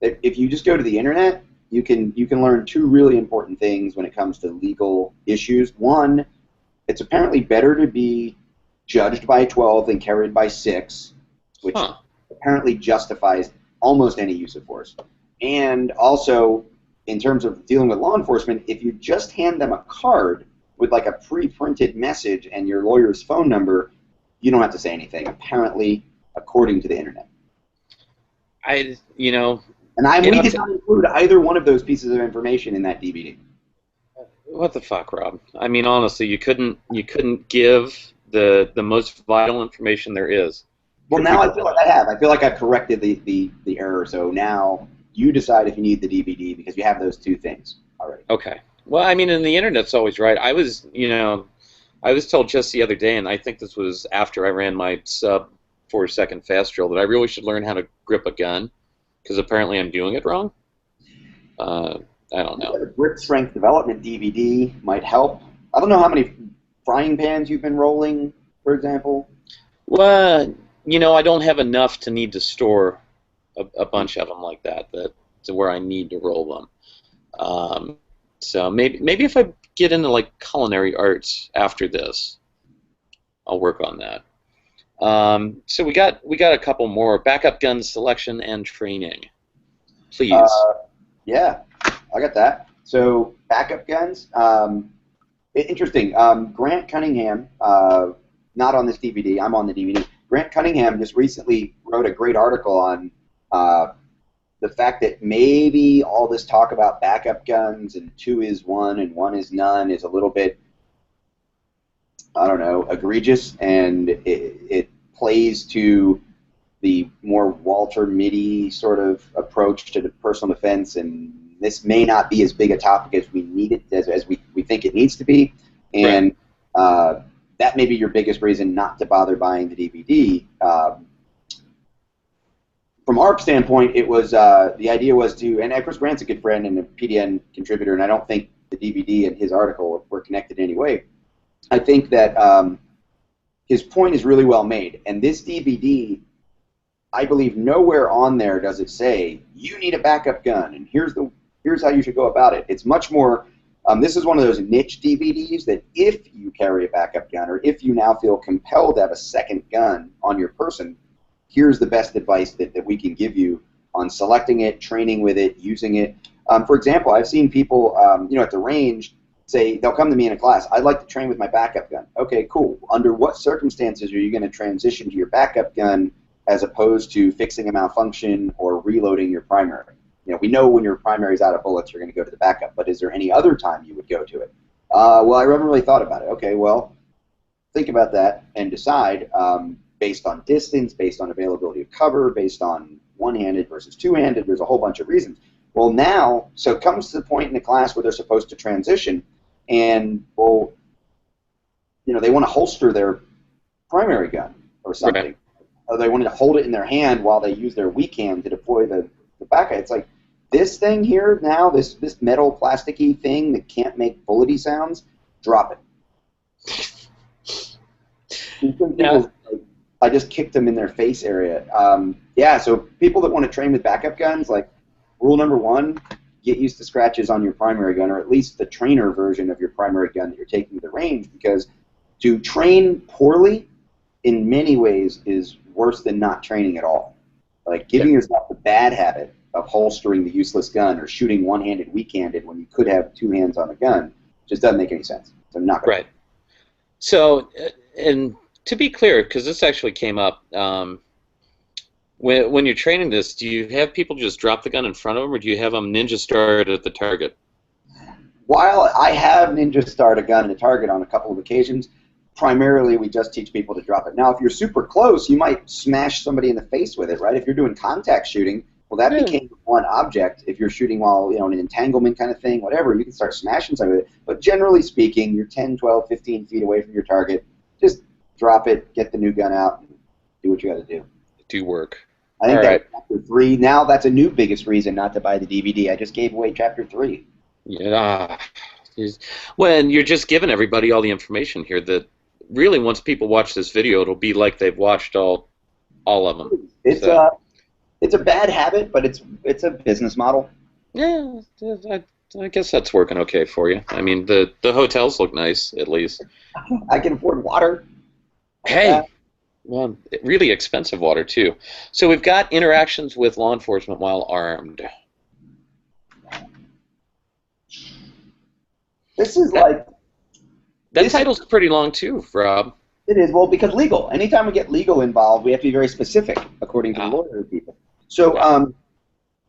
that if you just go to the internet, you can learn 2 really important things when it comes to legal issues. One, it's apparently better to be judged by 12 than carried by 6, which apparently justifies almost any use of force. And also, in terms of dealing with law enforcement, if you just hand them a card with like a pre-printed message and your lawyer's phone number, you don't have to say anything, apparently, according to the internet. We did not include either one of those pieces of information in that DVD. What the fuck, Rob? I mean, honestly, you couldn't give the most vital information there is. Well, now I feel like I have. I feel like I've corrected the error. So now you decide if you need the DVD because you have those 2 things already. Okay. Well, I mean, and the internet's always right. I was told just the other day, and I think this was after I ran my sub 4-second fast drill, that I really should learn how to grip a gun, because apparently I'm doing it wrong. I don't know. A grip strength development DVD might help. I don't know how many frying pans you've been rolling, for example. Well, I don't have enough to need to store a bunch of them like that to where I need to roll them. So maybe if I get into like culinary arts after this, I'll work on that. So we got a couple more. Backup gun selection and training. Please. Yeah, I got that. So backup guns. Interesting. Grant Cunningham, not on this DVD. I'm on the DVD. Grant Cunningham just recently wrote a great article on the fact that maybe all this talk about backup guns and 2 is 1 and 1 is none is a little bit, I don't know, egregious, and it plays to the more Walter Mitty sort of approach to the personal defense, and this may not be as big a topic as we need it, as we think it needs to be, and that may be your biggest reason not to bother buying the DVD. from our standpoint, it was the idea was to, and Chris Grant's a good friend and a PDN contributor, and I don't think the DVD and his article were connected in any way. I think that his point is really well made, and this DVD, I believe nowhere on there does it say you need a backup gun, and here's how you should go about it. It's much more. This is one of those niche DVDs that if you carry a backup gun, or if you now feel compelled to have a second gun on your person, here's the best advice that we can give you on selecting it, training with it, using it. For example, I've seen people, at the range say, they'll come to me in a class, I'd like to train with my backup gun. Okay, cool. Under what circumstances are you going to transition to your backup gun as opposed to fixing a malfunction or reloading your primary? We know when your primary is out of bullets, you're going to go to the backup, but is there any other time you would go to it? Well, I haven't really thought about it. Okay, well, think about that and decide, based on distance, based on availability of cover, based on one-handed versus two-handed. There's a whole bunch of reasons. Well, now, so it comes to the point in the class where they're supposed to transition, and, well, they want to holster their primary gun or something. Right. Or they want to hold it in their hand while they use their weak hand to deploy the backup. It's like, this thing here now, this metal plasticky thing that can't make bullety sounds, drop it. Yeah. I just kicked them in their face area. Yeah, so people that want to train with backup guns, like, rule number one, get used to scratches on your primary gun, or at least the trainer version of your primary gun that you're taking to the range, because to train poorly in many ways is worse than not training at all. Like giving yourself the bad habit of holstering the useless gun or shooting one-handed, weak-handed when you could have two hands on a gun just doesn't make any sense. So I'm not going to. Right. So, and to be clear, because this actually came up, when you're training this, do you have people just drop the gun in front of them, or do you have them ninja start at the target? While I have ninja start a gun at a target on a couple of occasions, primarily we just teach people to drop it. Now, if you're super close, you might smash somebody in the face with it, right? If you're doing contact shooting, well, that became one object. If you're shooting while, in an entanglement kind of thing, whatever, you can start smashing something with it. But generally speaking, you're 10, 12, 15 feet away from your target. Just drop it, get the new gun out, and do what you got to do. Do work. I think that's Chapter 3. Now that's a new biggest reason not to buy the DVD. I just gave away Chapter 3. Yeah. When you're just giving everybody all the information here that really once people watch this video, it'll be like they've watched all of them. It's a bad habit, but it's a business model. Yeah, I guess that's working okay for you. I mean, the hotels look nice, at least. I can afford water. Hey, well, really expensive water, too. So we've got interactions with law enforcement while armed. This is like... That title's pretty long, too, Rob. It is, well, because legal. Anytime we get legal involved, we have to be very specific, according to the lawyer people. So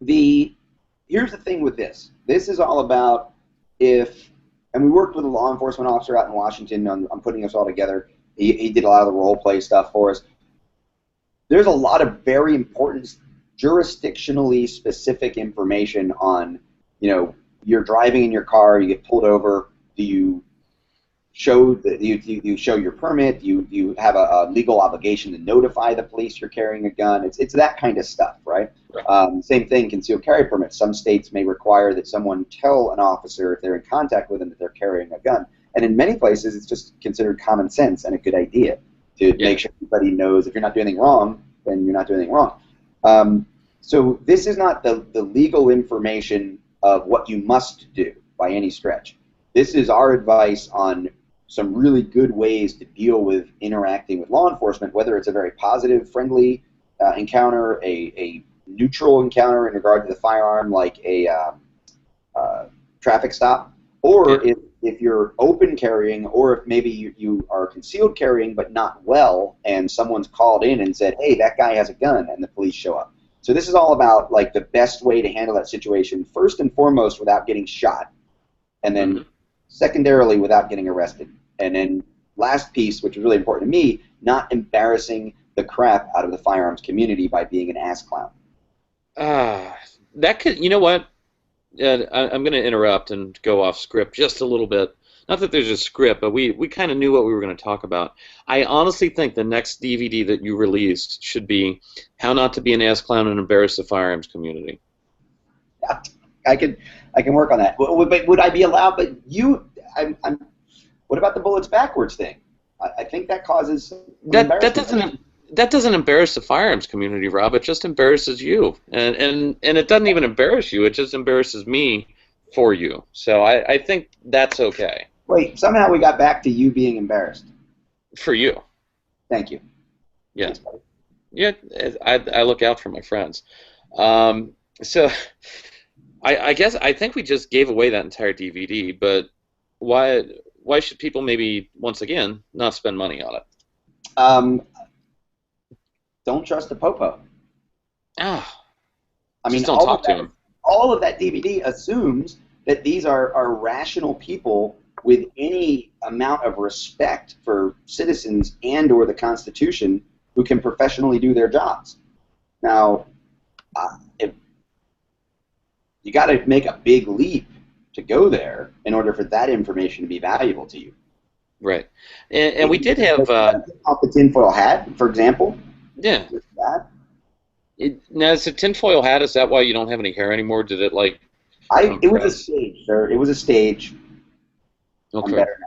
here's the thing with this. This is all about and we worked with a law enforcement officer out in Washington on putting us all together. He did a lot of the role play stuff for us. There's a lot of very important jurisdictionally specific information on, you're driving in your car, you get pulled over, do you show you show your permit, you have a legal obligation to notify the police you're carrying a gun. It's that kind of stuff, right? Same thing, concealed carry permits. Some states may require that someone tell an officer if they're in contact with them that they're carrying a gun. And in many places, it's just considered common sense and a good idea to make sure everybody knows if you're not doing anything wrong, then you're not doing anything wrong. So this is not the legal information of what you must do by any stretch. This is our advice on some really good ways to deal with interacting with law enforcement, whether it's a very positive, friendly encounter, a neutral encounter in regard to the firearm, like a traffic stop, or if you're open carrying, or if maybe you are concealed carrying but not well, and someone's called in and said, hey, that guy has a gun, and the police show up. So this is all about like the best way to handle that situation, first and foremost without getting shot, and then secondarily without getting arrested. And then last piece, which is really important to me, not embarrassing the crap out of the firearms community by being an ass clown. That could, you know what? I'm going to interrupt and go off script just a little bit. not that there's a script, but we kind of knew what we were going to talk about. I honestly think the next DVD that you release should be How Not to Be an Ass Clown and Embarrass the Firearms Community. I can work on that. But would I be allowed? But what about the bullets backwards thing? I think that causes that doesn't embarrass the firearms community, Rob. It just embarrasses you, and it doesn't even embarrass you. It just embarrasses me for you. So I think that's okay. Wait, somehow we got back to you being embarrassed. For you. Thank you. Yeah. Thanks, buddy. Yeah, I look out for my friends. So I guess I think we just gave away that entire DVD, but why should people maybe, once again, not spend money on it? Don't trust the popo. Just don't talk to him. All of that DVD assumes that these are rational people with any amount of respect for citizens and or the Constitution who can professionally do their jobs. Now, if you got to make a big leap to go there in order for that information to be valuable to you. Right. And we did have... off the tinfoil hat, for example. Yeah. Now, is the tinfoil hat, is that why you don't have any hair anymore? Did it, like... It was a stage, sir. It was a stage. Okay. I'm better now.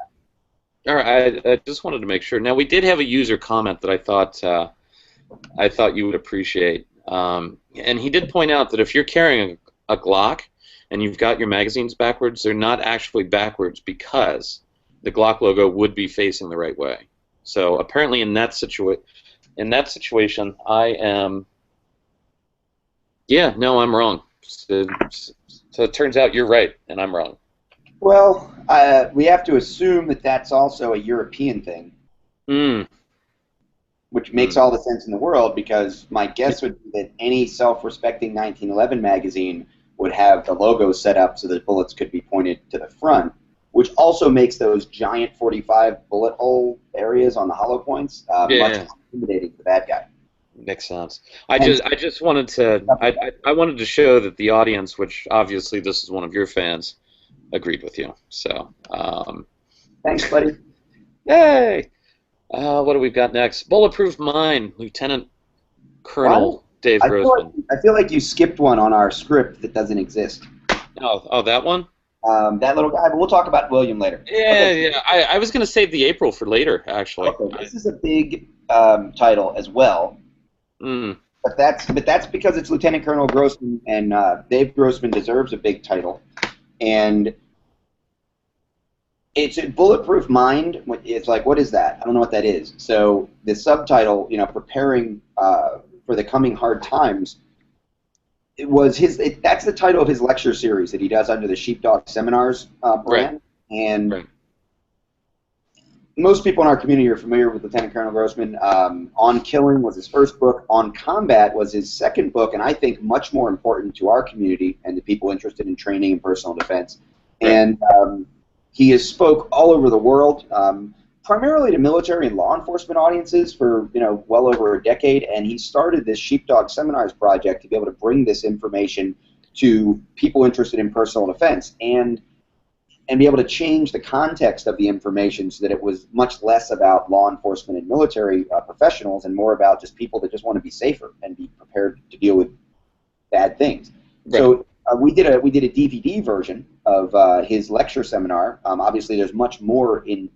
All right. I just wanted to make sure. Now, we did have a user comment that I thought you would appreciate. And he did point out that if you're carrying a Glock and you've got your magazines backwards, they're not actually backwards because the Glock logo would be facing the right way. So apparently in that situation, I am... Yeah, no, I'm wrong. So it turns out you're right, and I'm wrong. Well, we have to assume that that's also a European thing, which makes all the sense in the world, because my guess would be that any self-respecting 1911 magazine would have the logo set up so that bullets could be pointed to the front, which also makes those giant 45 bullet hole areas on the hollow points much more intimidating for the bad guy. Makes sense. I just wanted to I wanted to show that the audience, which obviously this is one of your fans, agreed with you. So thanks, buddy. Yay! What do we got next? Bulletproof Mind, Lieutenant Colonel Dave Grossman. I feel like you skipped one on our script that doesn't exist. Oh, that one? That little guy, but we'll talk about William later. Yeah. I was going to save the April for later, actually. Okay, this is a big title as well. But that's because it's Lieutenant Colonel Grossman, and Dave Grossman deserves a big title. And it's a Bulletproof Mind. It's like, what is that? I don't know what that is. So the subtitle, preparing for the coming hard times. It was that's the title of his lecture series that he does under the Sheepdog Seminars brand. Right. And most people in our community are familiar with Lieutenant Colonel Grossman. On Killing was his first book. On Combat was his second book, and I think much more important to our community and to people interested in training and personal defense. Right. And he has spoke all over the world, primarily to military and law enforcement audiences for well over a decade. And he started this Sheepdog Seminars project to be able to bring this information to people interested in personal defense and be able to change the context of the information so that it was much less about law enforcement and military professionals and more about just people that just want to be safer and be prepared to deal with bad things. Right. So we did a DVD version of his lecture seminar. Obviously, there's much more in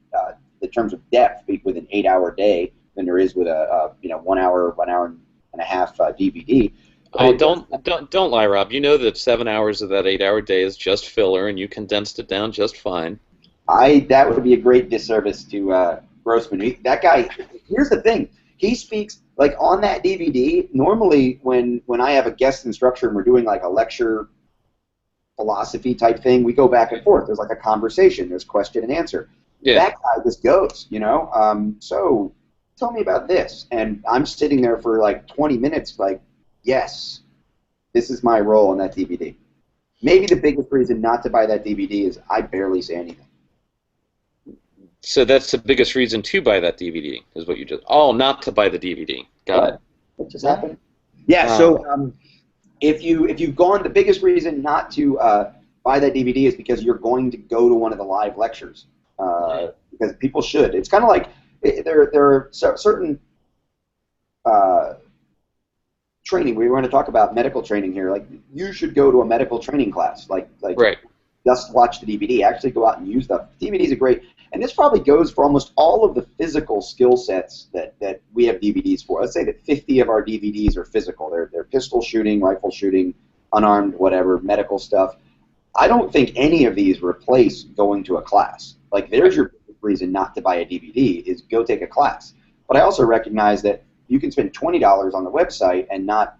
terms of depth with an 8-hour day than there is with a 1 hour and a half DVD. Oh, don't lie, Rob. You know that 7 hours of that 8-hour day is just filler, and you condensed it down just fine. That would be a great disservice to Grossman. That guy. Here's the thing. He speaks like on that DVD. Normally, when I have a guest instructor and we're doing like a lecture philosophy type thing, we go back and forth. There's like a conversation. There's question and answer. Yeah. That guy just goes. So tell me about this, and I'm sitting there for like 20 minutes, like. Yes, this is my role in that DVD. Maybe the biggest reason not to buy that DVD is I barely say anything. So that's the biggest reason to buy that DVD, is what you just... Oh, not to buy the DVD. Got it. What just happened? Yeah, so if you've gone, the biggest reason not to buy that DVD is because you're going to go to one of the live lectures. because people should. It's kind of like there are certain training. We were going to talk about medical training here. Like, you should go to a medical training class. Like Right. just watch the DVD. Actually go out and use them. DVDs are great. And this probably goes for almost all of the physical skill sets that we have DVDs for. Let's say that 50 of our DVDs are physical. They're pistol shooting, rifle shooting, unarmed, whatever, medical stuff. I don't think any of these replace going to a class. Like, there's your reason not to buy a DVD, is go take a class. But I also recognize that you can spend $20 on the website and not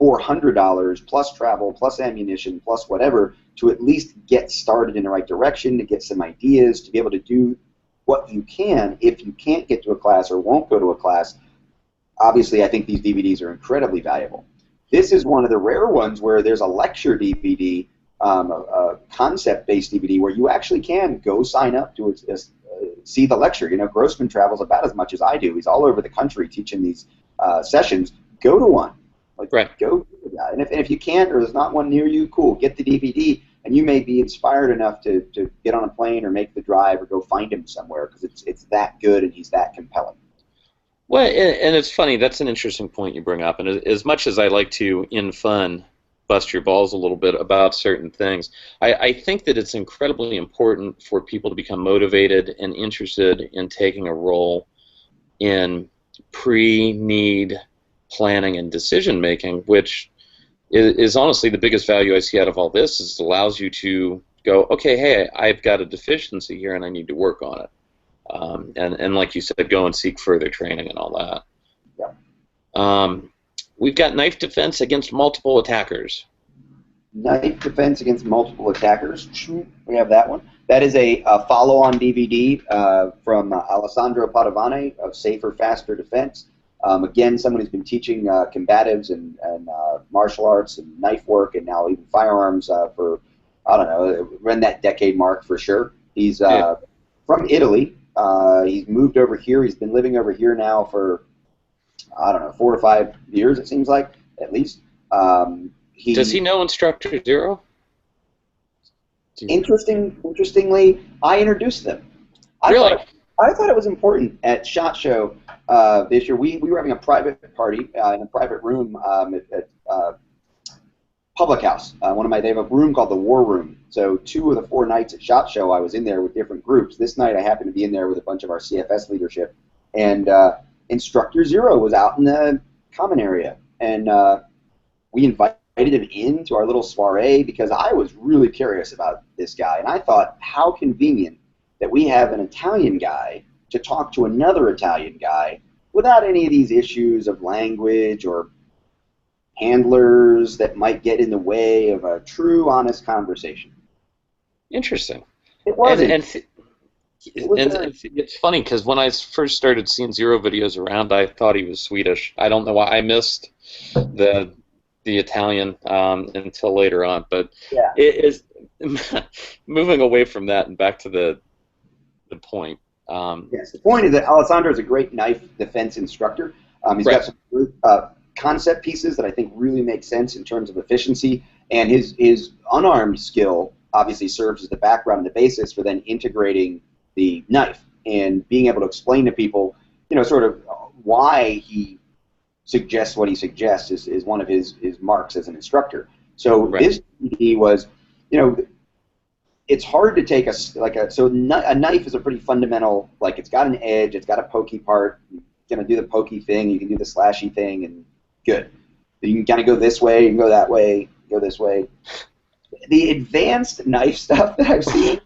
$400 plus travel, plus ammunition, plus whatever, to at least get started in the right direction, to get some ideas, to be able to do what you can if you can't get to a class or won't go to a class. Obviously, I think these DVDs are incredibly valuable. This is one of the rare ones where there's a lecture DVD, a concept-based DVD, where you actually can go sign up to see the lecture. You know, Grossman travels about as much as I do. He's all over the country teaching these sessions. Go to one. Like, right. Go to that. And if you can't, or there's not one near you, cool. Get the DVD, and you may be inspired enough to get on a plane or make the drive or go find him somewhere, because it's that good and he's that compelling. Well, and it's funny. That's an interesting point you bring up. And as much as I like to, in fun, bust your balls a little bit about certain things, I think that it's incredibly important for people to become motivated and interested in taking a role in pre-need planning and decision making, which is honestly the biggest value I see out of all this. Is it allows you to go, okay, hey, I've got a deficiency here and I need to work on it. And like you said, go and seek further training and all that. Yeah. We've got knife defense against multiple attackers. Knife defense against multiple attackers. We have that one. That is a follow-on DVD from Alessandro Padovani of Safer, Faster Defense. Again, someone who's been teaching combatives and martial arts and knife work and now even firearms for, I don't know, around that decade mark for sure. He's from Italy. He's moved over here. He's been living over here now for, I don't know, 4 or 5 years, it seems like, at least. Does he know Instructor Zero? Interestingly, I introduced them. I thought it was important at SHOT Show this year. We were having a private party in a private room at Public House. They have a room called the War Room. So 2 of the 4 nights at SHOT Show, I was in there with different groups. This night, I happened to be in there with a bunch of our CFS leadership, and Instructor Zero was out in the common area, and we invited him into our little soiree because I was really curious about this guy, and I thought, how convenient that we have an Italian guy to talk to another Italian guy without any of these issues of language or handlers that might get in the way of a true, honest conversation. Interesting. It wasn't. And it's funny because when I first started seeing Zero videos around, I thought he was Swedish. I don't know why I missed the Italian until later on, but yeah. It is moving away from that and back to the point. Yes, the point is that Alessandro is a great knife defense instructor. He's got some good concept pieces that I think really make sense in terms of efficiency, and his unarmed skill obviously serves as the background and the basis for then integrating the knife and being able to explain to people, sort of why he suggests what he suggests is one of his marks as an instructor. So this DVD was, it's hard to take a knife is a pretty fundamental, like, it's got an edge, it's got a pokey part, you're going to do the pokey thing, you can do the slashy thing, and good. You can kind of go this way, you can go that way, go this way. The advanced knife stuff that I've seen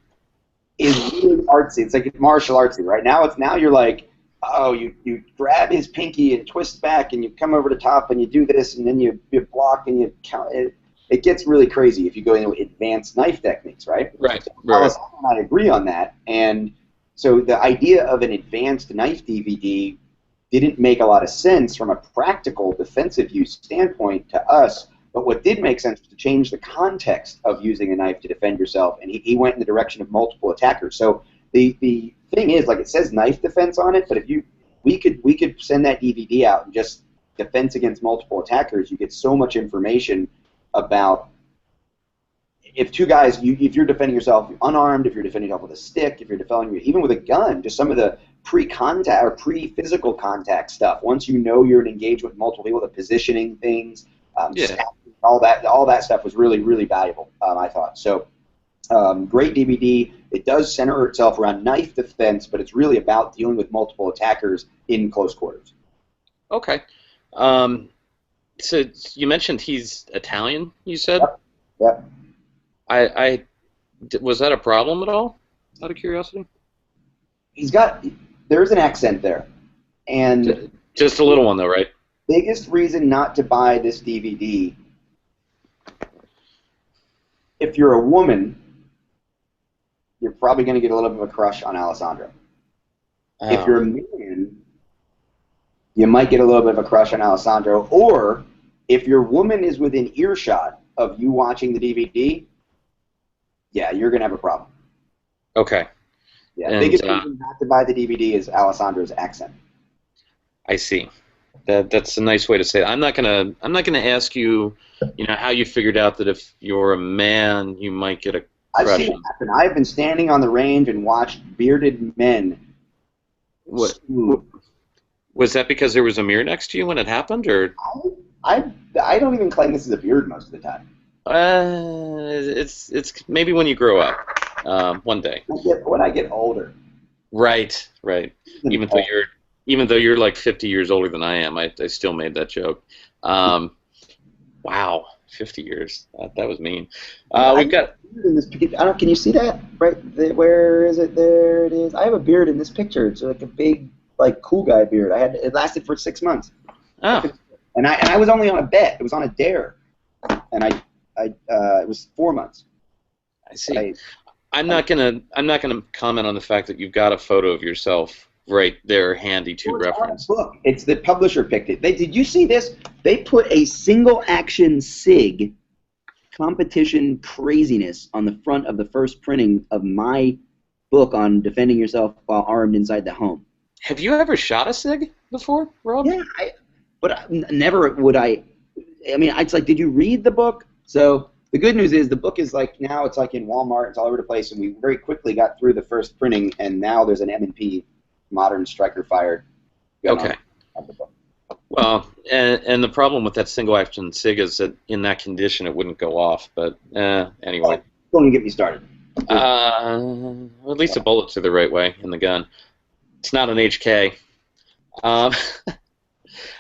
is really artsy. It's like martial artsy. Right now you're like, oh, you grab his pinky and twist back, and you come over the top, and you do this, and then you block, and you count it. It gets really crazy if you go into advanced knife techniques, right? Right. So I agree on that. And so the idea of an advanced knife DVD didn't make a lot of sense from a practical defensive use standpoint to us. But what did make sense was to change the context of using a knife to defend yourself, and he went in the direction of multiple attackers. So the thing is, like, it says knife defense on it, but if we could send that DVD out and just defense against multiple attackers, you get so much information about if two guys, if you're defending yourself unarmed, if you're defending yourself with a stick, if you're defending even with a gun, just some of the pre-contact or pre-physical contact stuff. Once you know you're engaged with multiple people, the positioning things, all that stuff was really, really valuable, I thought. So great DVD. It does center itself around knife defense, but it's really about dealing with multiple attackers in close quarters. Okay. So you mentioned he's Italian, you said? Yep. Was that a problem at all, out of curiosity? There's an accent there. And just a little one, though, right? Biggest reason not to buy this DVD, if you're a woman, you're probably going to get a little bit of a crush on Alessandro. Oh. If you're a man, you might get a little bit of a crush on Alessandro. Or if your woman is within earshot of you watching the DVD, yeah, you're going to have a problem. Okay. Yeah, the biggest reason not to buy the DVD is Alessandro's accent. I see. That's a nice way to say it. I'm not gonna ask you, how you figured out that if you're a man, you might get a crush. I've seen it happen. I've been standing on the range and watched bearded men. What? Was that because there was a mirror next to you when it happened, or? I don't even claim this is a beard most of the time. It's maybe when you grow up, one day. When I get older. Right. Even though you're like 50 years older than I am, I still made that joke. Wow, 50 years. That was mean. We've got. Can you see that? Right? Where is it? There it is. I have a beard in this picture. It's like a big, cool guy beard. It lasted for 6 months. Oh. And I was only on a bet. It was on a dare, and it was 4 months. I see. I'm not gonna comment on the fact that you've got a photo of yourself right there, handy to reference. Book. It's the publisher picked it. Did you see this? They put a single action SIG competition craziness on the front of the first printing of my book on defending yourself while armed inside the home. Have you ever shot a SIG before, Rob? Yeah, but never would I. I mean, it's like, did you read the book? So the good news is the book is now it's in Walmart. It's all over the place, and we very quickly got through the first printing, and now there's an M&P modern striker fired. Okay. Well, and the problem with that single action SIG is that in that condition it wouldn't go off. But anyway. Don't even get me started. At least the bullets are the right way in the gun. It's not an HK.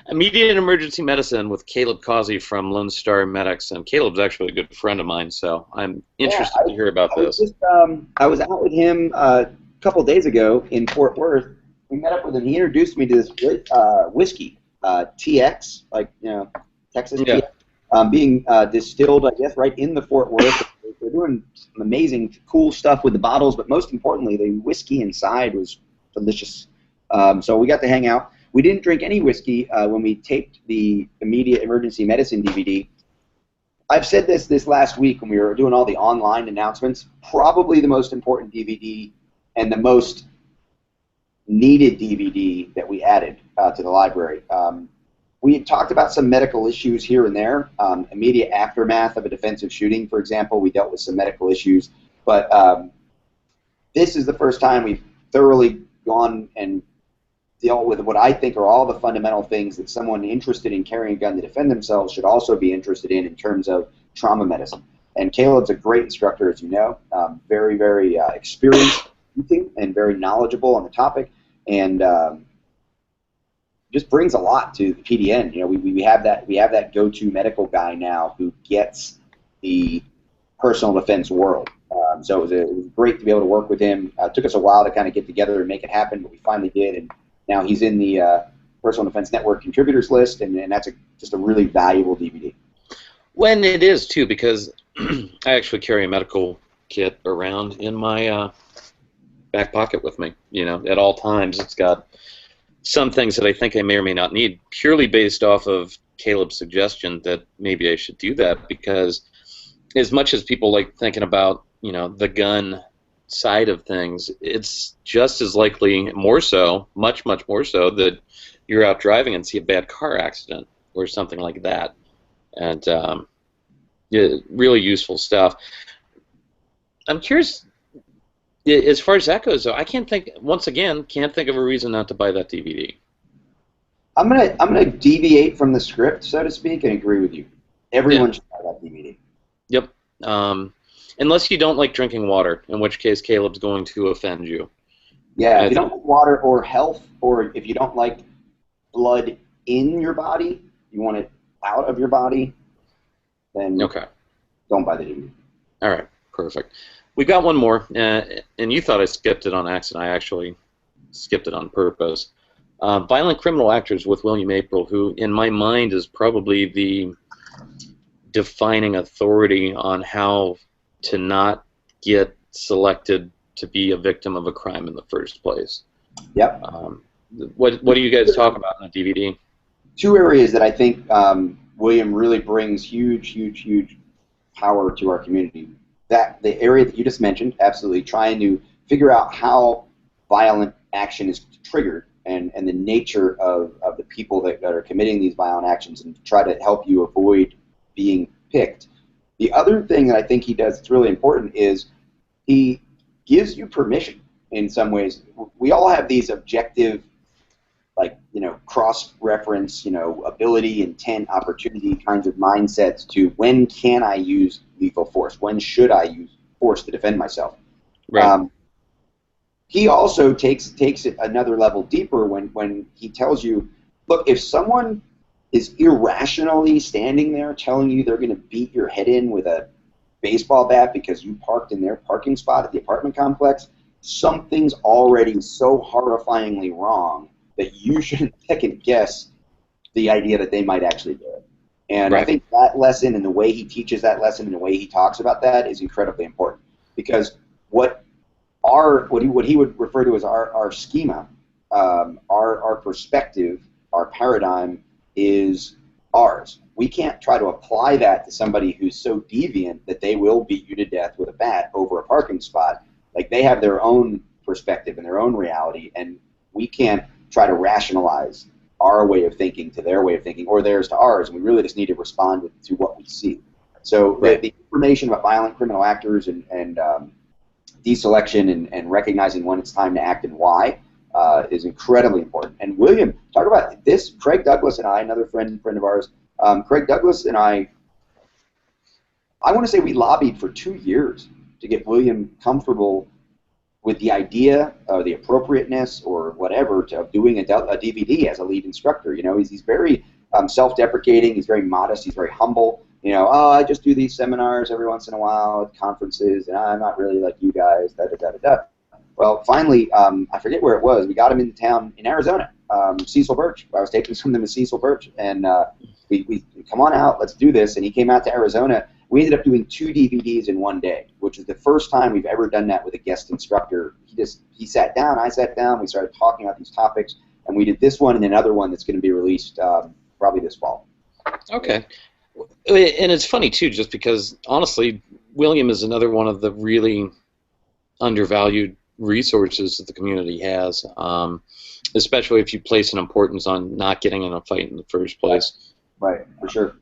Immediate emergency medicine with Caleb Causey from Lone Star Medics, and Caleb's actually a good friend of mine, so I'm interested to hear about this. I was out with him a couple days ago in Fort Worth. We met up with him. He introduced me to this whiskey, TX, Texas TX, being distilled, I guess, right in the Fort Worth. They're doing some amazing, cool stuff with the bottles, but most importantly, the whiskey inside was delicious. So we got to hang out. We didn't drink any whiskey when we taped the immediate emergency medicine DVD. I've said this last week when we were doing all the online announcements. Probably the most important DVD and the most needed DVD that we added to the library. We had talked about some medical issues here and there. Immediate aftermath of a defensive shooting, for example, we dealt with some medical issues. But this is the first time we've thoroughly gone and dealt with what I think are all the fundamental things that someone interested in carrying a gun to defend themselves should also be interested in terms of trauma medicine. And Caleb's a great instructor, as you know, very, very experienced and very knowledgeable on the topic, and just brings a lot to the PDN. We have that go-to medical guy now who gets the personal defense world. So it was great to be able to work with him. It took us a while to kind of get together and make it happen, but we finally did, and now he's in the Personal Defense Network contributors list, and that's just a really valuable DVD. When it is, too, because I actually carry a medical kit around in my back pocket with me. At all times. It's got some things that I think I may or may not need, purely based off of Caleb's suggestion that maybe I should do that, because as much as people like thinking about, the gun side of things, it's just as likely, more so, much, much more so, that you're out driving and see a bad car accident or something like that. And really useful stuff. I'm curious. As far as that goes, though, I can't think. Once again, can't think of a reason not to buy that DVD. I'm gonna deviate from the script, so to speak, and agree with you. Everyone should buy that DVD. Yep. Unless you don't like drinking water, in which case Caleb's going to offend you. Yeah, if you don't like water or health, or if you don't like blood in your body, you want it out of your body, then don't buy the DVD. All right, perfect. We got one more, and you thought I skipped it on accident. I actually skipped it on purpose. Violent Criminal Actors with William April, who in my mind is probably the defining authority on how to not get selected to be a victim of a crime in the first place. Yep. What do you guys talk about in the DVD? Two areas that I think William really brings huge power to our community. That the area that you just mentioned, absolutely, trying to figure out how violent action is triggered and the nature of the people that are committing these violent actions, and try to help you avoid being picked. The other thing that I think he does that's really important is he gives you permission in some ways. We all have these objective, like, cross-reference, ability, intent, opportunity kinds of mindsets to when can I use lethal force? When should I use force to defend myself? Right. He also takes it another level deeper when he tells you, look, if someone is irrationally standing there telling you they're going to beat your head in with a baseball bat because you parked in their parking spot at the apartment complex, something's already so horrifyingly wrong that you shouldn't second guess the idea that they might actually do it. And I think that lesson and the way he teaches that lesson and the way he talks about that is incredibly important, because what he would refer to as our schema, our perspective, our paradigm is ours. We can't try to apply that to somebody who's so deviant that they will beat you to death with a bat over a parking spot. Like, they have their own perspective and their own reality, and we can't try to rationalize our way of thinking to their way of thinking, or theirs to ours, and we really just need to respond to what we see. So the information about violent criminal actors and deselection and recognizing when it's time to act and why is incredibly important. And William, talk about this. Craig Douglas and I, another friend of ours, Craig Douglas and I want to say we lobbied for 2 years to get William comfortable with the idea or the appropriateness or whatever of doing a DVD as a lead instructor. He's very self-deprecating. He's very modest. He's very humble. I just do these seminars every once in a while at conferences, and I'm not really like you guys. Well, finally, I forget where it was. We got him into town in Arizona, Cecil Birch. I was taking some of them to Cecil Birch, and we come on out, let's do this. And he came out to Arizona. We ended up doing 2 DVDs in one day, which is the first time we've ever done that with a guest instructor. He sat down, I sat down, we started talking about these topics, and we did this one and another one that's going to be released probably this fall. Okay. And it's funny, too, just because, honestly, William is another one of the really undervalued resources that the community has, especially if you place an importance on not getting in a fight in the first place. Right, for sure.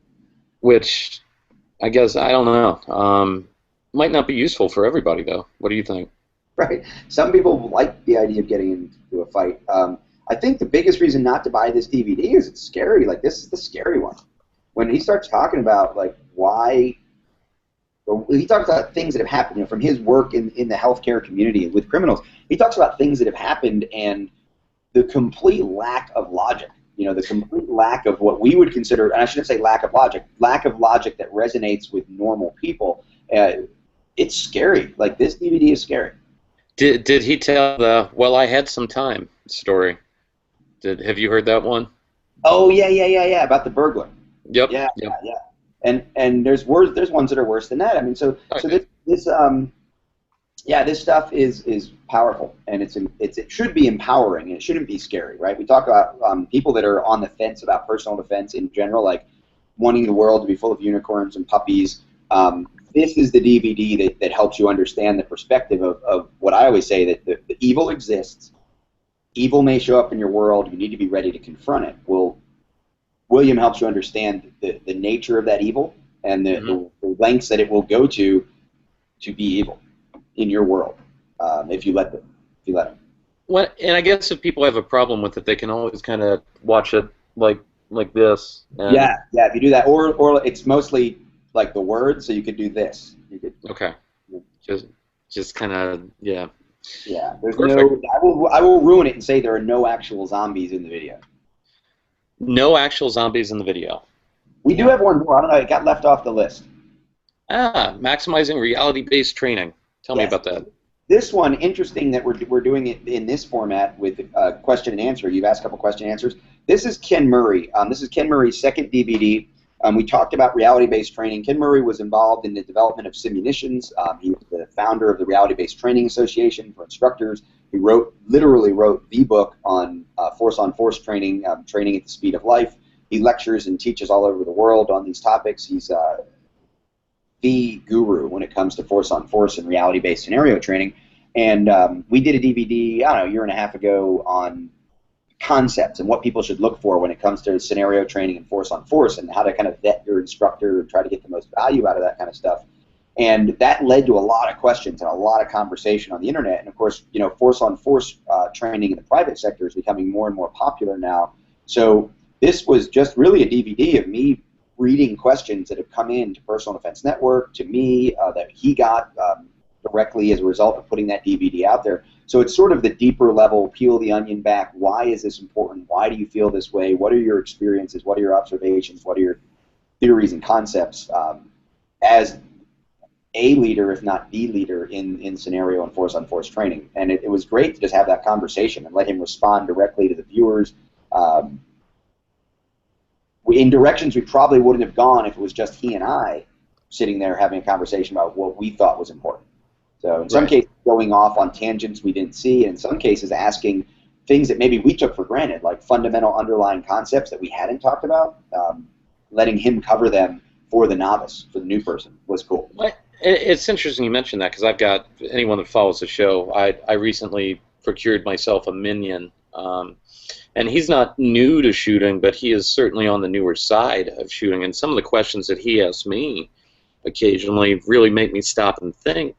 Which, I guess, I don't know, might not be useful for everybody, though. What do you think? Right. Some people like the idea of getting into a fight. I think the biggest reason not to buy this DVD is it's scary. Like, this is the scary one. When he starts talking about, like, why, he talks about things that have happened, from his work in the healthcare community with criminals. He talks about things that have happened and the complete lack of logic, the complete lack of what we would consider, and I shouldn't say lack of logic that resonates with normal people. It's scary. Like, this DVD is scary. Did he tell the, well, I had some time story? Have you heard that one? Oh, yeah, about the burglar. Yep. Yeah. And there's ones that are worse than that. I mean, so this stuff is powerful, and it should be empowering, and it shouldn't be scary, right? We talk about people that are on the fence about personal defense in general, like wanting the world to be full of unicorns and puppies. This is the DVD that helps you understand the perspective of what I always say, that the evil exists. Evil may show up in your world. You need to be ready to confront it. Well, William helps you understand the nature of that evil and the lengths that it will go to be evil. in your world if you let them. If you let them. Well, and I guess if people have a problem with it, they can always kind of watch it like this. And Yeah, yeah. If you do that, or it's mostly like the words, so you could do this. You could. Okay. Just kind of yeah. Yeah. There's Perfect. no. I will ruin it and say there are no actual zombies in the video. No actual zombies in the video. We do have one more. I don't know. It got left off the list. Maximizing reality-based training. Tell me about that. This one, interesting that we're doing it in this format with question and answer. You've asked a couple question and answers. This is Ken Murray. This is Ken Murray's second DVD. We talked about reality-based training. Ken Murray was involved in the development of simunitions. He was the founder of the Reality-Based Training Association for instructors. He literally wrote the book on force-on-force training, training at the speed of life. He lectures and teaches all over the world on these topics. He's the guru when it comes to force-on-force and reality-based scenario training. And we did a DVD, I don't know, a year and a half ago on concepts and what people should look for when it comes to scenario training and force-on-force and how to kind of vet your instructor and try to get the most value out of that kind of stuff. And that led to a lot of questions and a lot of conversation on the internet. And of course, you know, force-on-force training in the private sector is becoming more and more popular now. So this was just really a DVD of me reading questions that have come in to Personal Defense Network, to me, that he got directly as a result of putting that DVD out there. So it's sort of the deeper level, peel the onion back. Why is this important? Why do you feel this way? What are your experiences? What are your observations? What are your theories and concepts as a leader, if not the leader, in scenario and force-on-force training? And it was great to just have that conversation and let him respond directly to the viewers. In directions we probably wouldn't have gone if it was just he and I sitting there having a conversation about what we thought was important. So in some cases, going off on tangents we didn't see, and in some cases asking things that maybe we took for granted, like fundamental underlying concepts that we hadn't talked about, letting him cover them for the novice, for the new person, was cool. It's interesting you mentioned that, because I've got, anyone that follows the show, I recently procured myself a Minion, and he's not new to shooting, but he is certainly on the newer side of shooting, and some of the questions that he asks me occasionally really make me stop and think,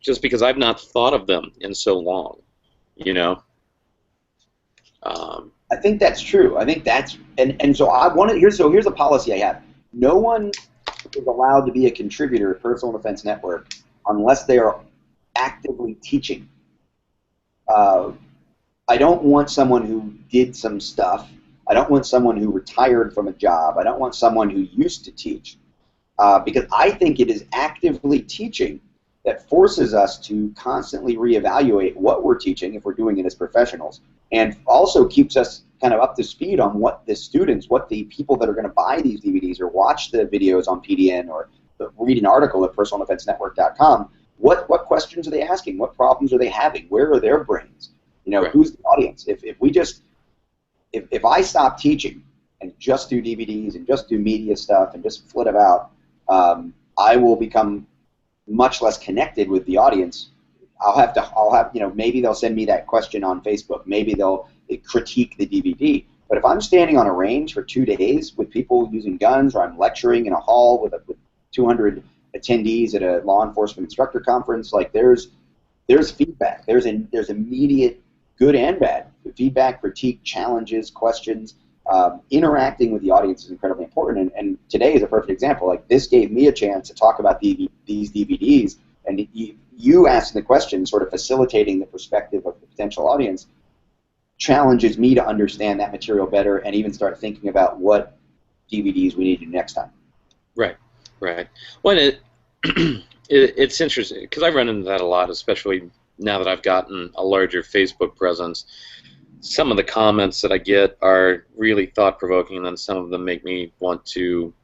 just because I've not thought of them in so long, you know. I think that's true. I think that's, and so I wanted, here's a policy I have. No one is allowed to be a contributor at Personal Defense Network unless they are actively teaching. I don't want someone who did some stuff. I don't want someone who retired from a job. I don't want someone who used to teach. Because I think it is actively teaching that forces us to constantly reevaluate what we're teaching if we're doing it as professionals, and also keeps us kind of up to speed on what the students, what the people that are going to buy these DVDs or watch the videos on PDN or read an article at personaldefensenetwork.com, what questions are they asking? What problems are they having? Where are their brains? You know, who's the audience? If I stop teaching and just do DVDs and just do media stuff and just flit about, I will become much less connected with the audience. I'll have, you know, maybe they'll send me that question on Facebook. Maybe they'll critique the DVD. But if I'm standing on a range for 2 days with people using guns, or I'm lecturing in a hall with 200 attendees at a law enforcement instructor conference, like there's feedback. There's immediate good and bad feedback, critique, challenges, questions. Interacting with the audience is incredibly important, and today is a perfect example. Like, this gave me a chance to talk about these DVDs, and you asking the question, sort of facilitating the perspective of the potential audience, challenges me to understand that material better and even start thinking about what DVDs we need to do next time. Right. Well, it's interesting, because I run into that a lot, especially now that I've gotten a larger Facebook presence. Some of the comments that I get are really thought-provoking, and then some of them make me want to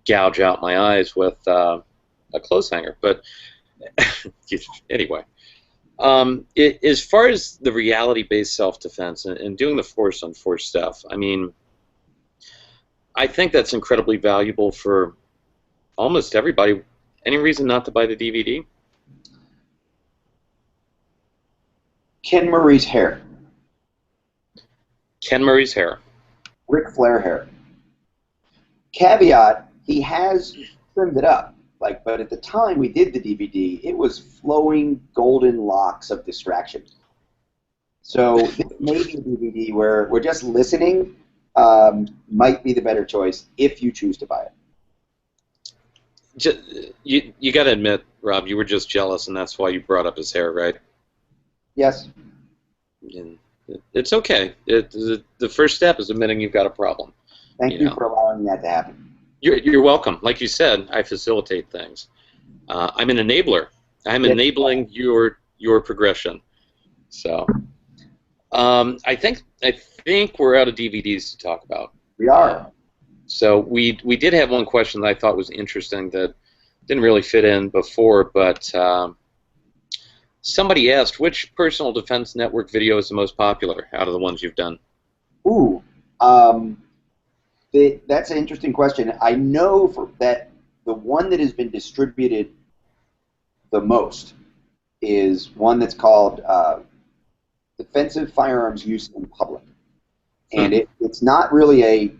gouge out my eyes with a clothes hanger. But anyway, as far as the reality-based self-defense and doing the force-on-force stuff, I mean, I think that's incredibly valuable for almost everybody. Any reason not to buy the DVD? Ken Murray's hair. Ken Murray's hair. Ric Flair hair. Caveat, he has trimmed it up. Like, but at the time we did the DVD, it was flowing golden locks of distraction. So this may be a DVD where we're just listening might be the better choice if you choose to buy it. You got to admit, Rob, you were just jealous, and that's why you brought up his hair, right? Yes. And it's okay. The first step is admitting you've got a problem. Thank you for allowing that to happen. You're welcome. Like you said, I facilitate things. I'm an enabler. I'm enabling your progression. So, I think we're out of DVDs to talk about. We are. So we did have one question that I thought was interesting that didn't really fit in before, but somebody asked, which personal defense network video is the most popular out of the ones you've done? Ooh, that's an interesting question. I know that the one that has been distributed the most is one that's called Defensive Firearms Use in Public. And it's not really a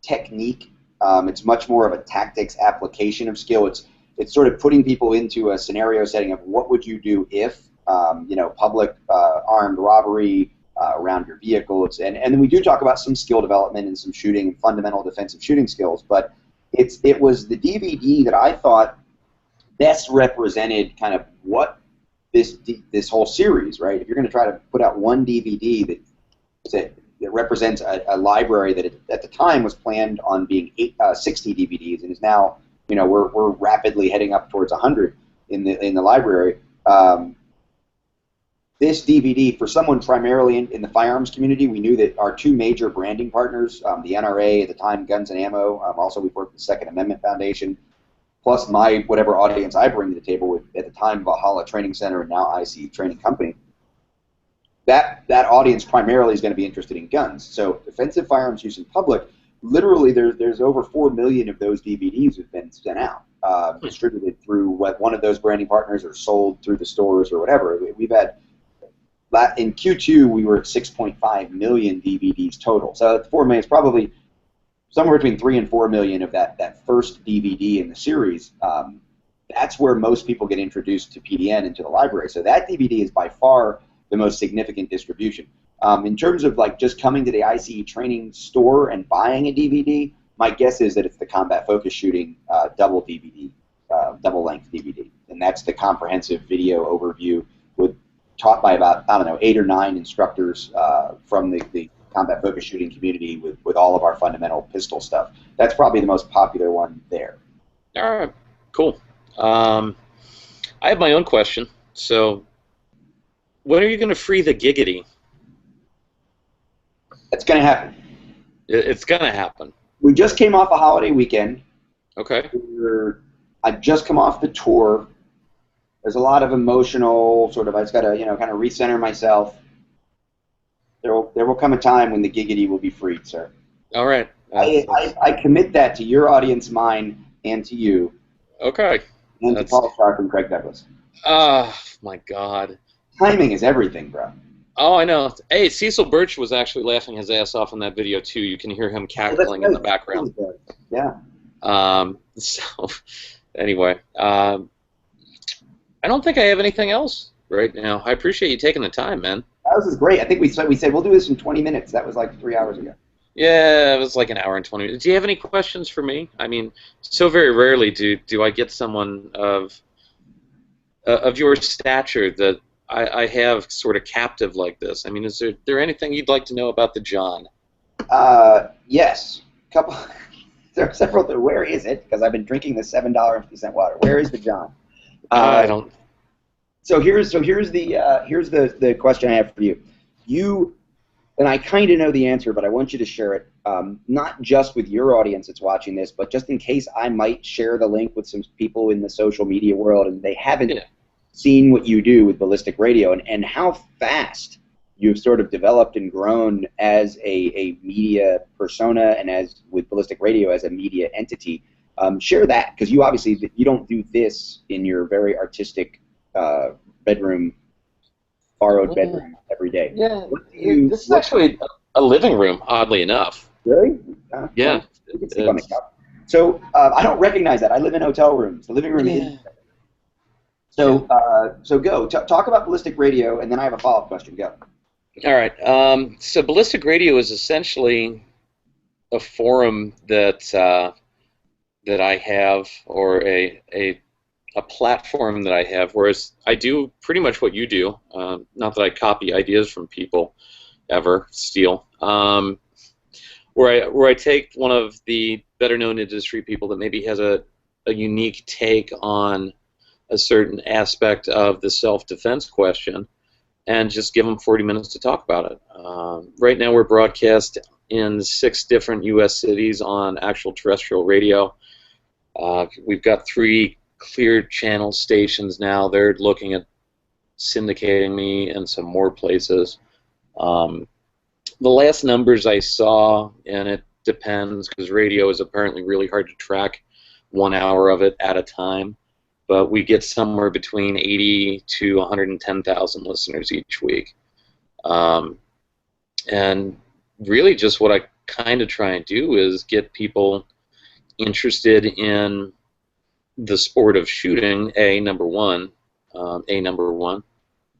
technique. It's much more of a tactics application of skill. It's sort of putting people into a scenario setting of what would you do if, public armed robbery around your vehicle. And then we do talk about some skill development and some shooting and fundamental defensive shooting skills. But it was the DVD that I thought best represented kind of what this whole series, right? If you're going to try to put out one DVD that represents a library that at the time was planned on being 60 DVDs and is now, we're rapidly heading up towards 100 in the library. This DVD, for someone primarily in the firearms community, we knew that our two major branding partners, the NRA at the time, Guns and Ammo, also we worked with the Second Amendment Foundation, plus whatever audience I bring to the table with, at the time, Valhalla Training Center and now IC Training Company. That audience primarily is going to be interested in guns. So defensive firearms use in public, literally there's over 4 million of those DVDs have been sent out, distributed through one of those branding partners or sold through the stores or whatever. We've had, in Q2, we were at 6.5 million DVDs total. So 4 million is probably somewhere between 3 and 4 million of that first DVD in the series. That's where most people get introduced to PDN into the library. So that DVD is by far the most significant distribution. In terms of just coming to the ICE training store and buying a DVD, my guess is that it's the Combat Focus Shooting double DVD, double-length DVD, and that's the comprehensive video overview taught by about, 8 or 9 instructors from the Combat Focus Shooting community with all of our fundamental pistol stuff. That's probably the most popular one there. All right, cool. I have my own question. So, when are you going to free the giggity? It's going to happen. It's going to happen. We just came off a holiday weekend. Okay. I've just come off the tour. There's a lot of emotional I just got to, kind of recenter myself. There will come a time when the giggity will be freed, sir. All right. I commit that to your audience, mine, and to you. Okay. And to Paul Sharp and Craig Douglas. Oh, my God. Timing is everything, bro. Oh, I know. Hey, Cecil Birch was actually laughing his ass off in that video, too. You can hear him cackling in the background. Yeah. So, anyway, I don't think I have anything else right now. I appreciate you taking the time, man. This is great. I think we said we'll do this in 20 minutes. That was like 3 hours ago. Yeah, it was like an hour and 20 minutes. Do you have any questions for me? I mean, so very rarely do I get someone of your stature that I have sort of captive like this. I mean, is there anything you'd like to know about the John? Yes. There are several. Where is it? Because I've been drinking the $7.50 water. Where is the John? I don't. So here's the question I have for you. And I kind of know the answer, but I want you to share it, not just with your audience that's watching this, but just in case I might share the link with some people in the social media world and they haven't seen what you do with Ballistic Radio and how fast you've sort of developed and grown as a media persona and as with Ballistic Radio as a media entity. Share that, because you obviously you don't do this in your very artistic bedroom, borrowed bedroom every day. Yeah, this is actually a living room, oddly enough. Really? Yeah. You can sleep on the couch. So I don't recognize that. I live in hotel rooms. The living room is. So go. Talk about Ballistic Radio, and then I have a follow-up question. Go. All right. So Ballistic Radio is essentially a forum that I have, or a platform that I have, whereas I do pretty much what you do. Not that I copy ideas from people, ever steal. Where I take one of the better-known industry people that maybe has a unique take on a certain aspect of the self-defense question, and just give them 40 minutes to talk about it. Right now we're broadcast in 6 different U.S. cities on actual terrestrial radio. We've got 3 cleared channel stations now. They're looking at syndicating me in some more places. The last numbers I saw, and it depends because radio is apparently really hard to track 1 hour of it at a time, but we get somewhere between 80 to 110,000 listeners each week. And really just what I kind of try and do is get people interested in the sport of shooting, number one.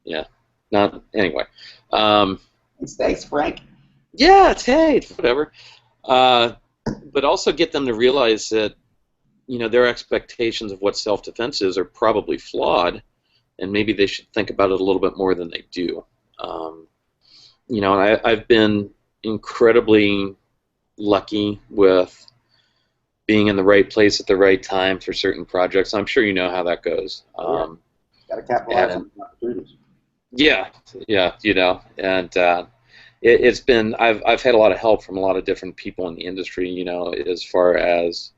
Yeah. Not, anyway. Thanks, Frank. Yeah, it's whatever. But also get them to realize that, their expectations of what self-defense is are probably flawed, and maybe they should think about it a little bit more than they do. I've been incredibly lucky with being in the right place at the right time for certain projects. I'm sure you know how that goes. Got to capitalize on opportunities. Yeah, and it's been, I've had a lot of help from a lot of different people in the industry, as far as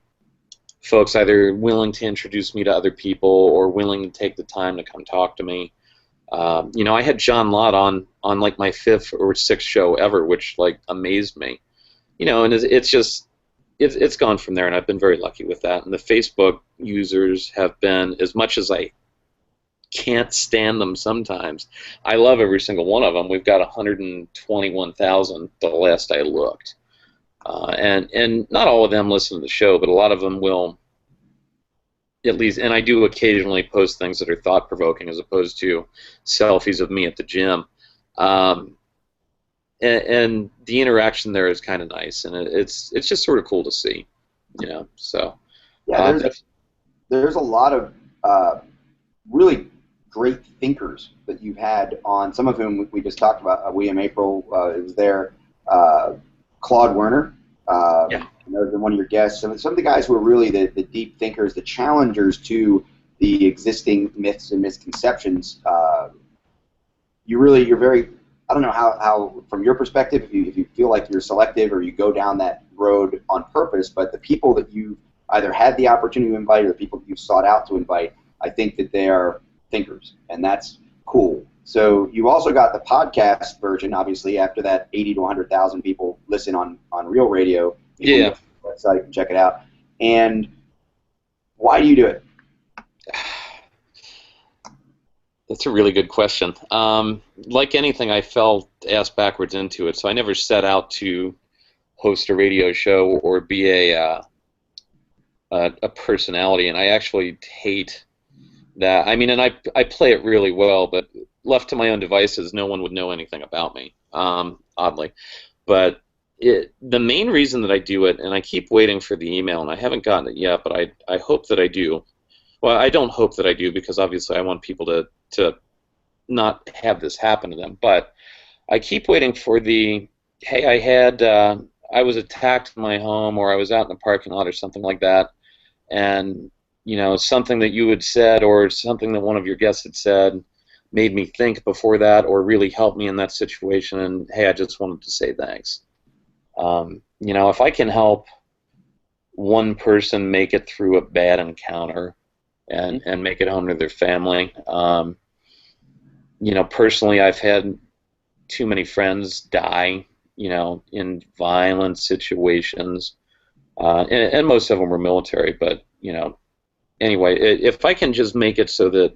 folks either willing to introduce me to other people or willing to take the time to come talk to me. I had John Lott on like my 5th or 6th show ever, which like amazed me. And it's gone from there, and I've been very lucky with that. And the Facebook users have been, as much as I can't stand them sometimes, I love every single one of them. We've got 121,000 the last I looked. And not all of them listen to the show, but a lot of them will, at least, and I do occasionally post things that are thought-provoking as opposed to selfies of me at the gym. And the interaction there is kind of nice, and it's just sort of cool to see, so. Yeah, there's a lot of really great thinkers that you've had on, some of whom we just talked about. William April is there. Claude Werner, one of your guests. Some of the guys who are really the deep thinkers, the challengers to the existing myths and misconceptions. You're very, I don't know how from your perspective, if you feel like you're selective or you go down that road on purpose, but the people that you either had the opportunity to invite or the people that you sought out to invite, I think that they are thinkers, and that's cool. So you also got the podcast version, obviously, after that 80 to 100,000 people listen on Real Radio. You can go to the website and check it out. And why do you do it? That's a really good question. Like anything, I fell ass backwards into it, so I never set out to host a radio show or be a personality, and I actually hate that. I mean, and I play it really well, but left to my own devices, no one would know anything about me, oddly. But the main reason that I do it, and I keep waiting for the email, and I haven't gotten it yet, but I hope that I do. Well, I don't hope that I do, because obviously I want people to not have this happen to them. But I keep waiting for the, hey, I was attacked in my home, or I was out in the parking lot or something like that, and something that you had said or something that one of your guests had said made me think before that, or really helped me in that situation, and hey, I just wanted to say thanks. If I can help one person make it through a bad encounter and make it home to their family, personally, I've had too many friends die, in violent situations, and most of them were military, but, anyway, if I can just make it so that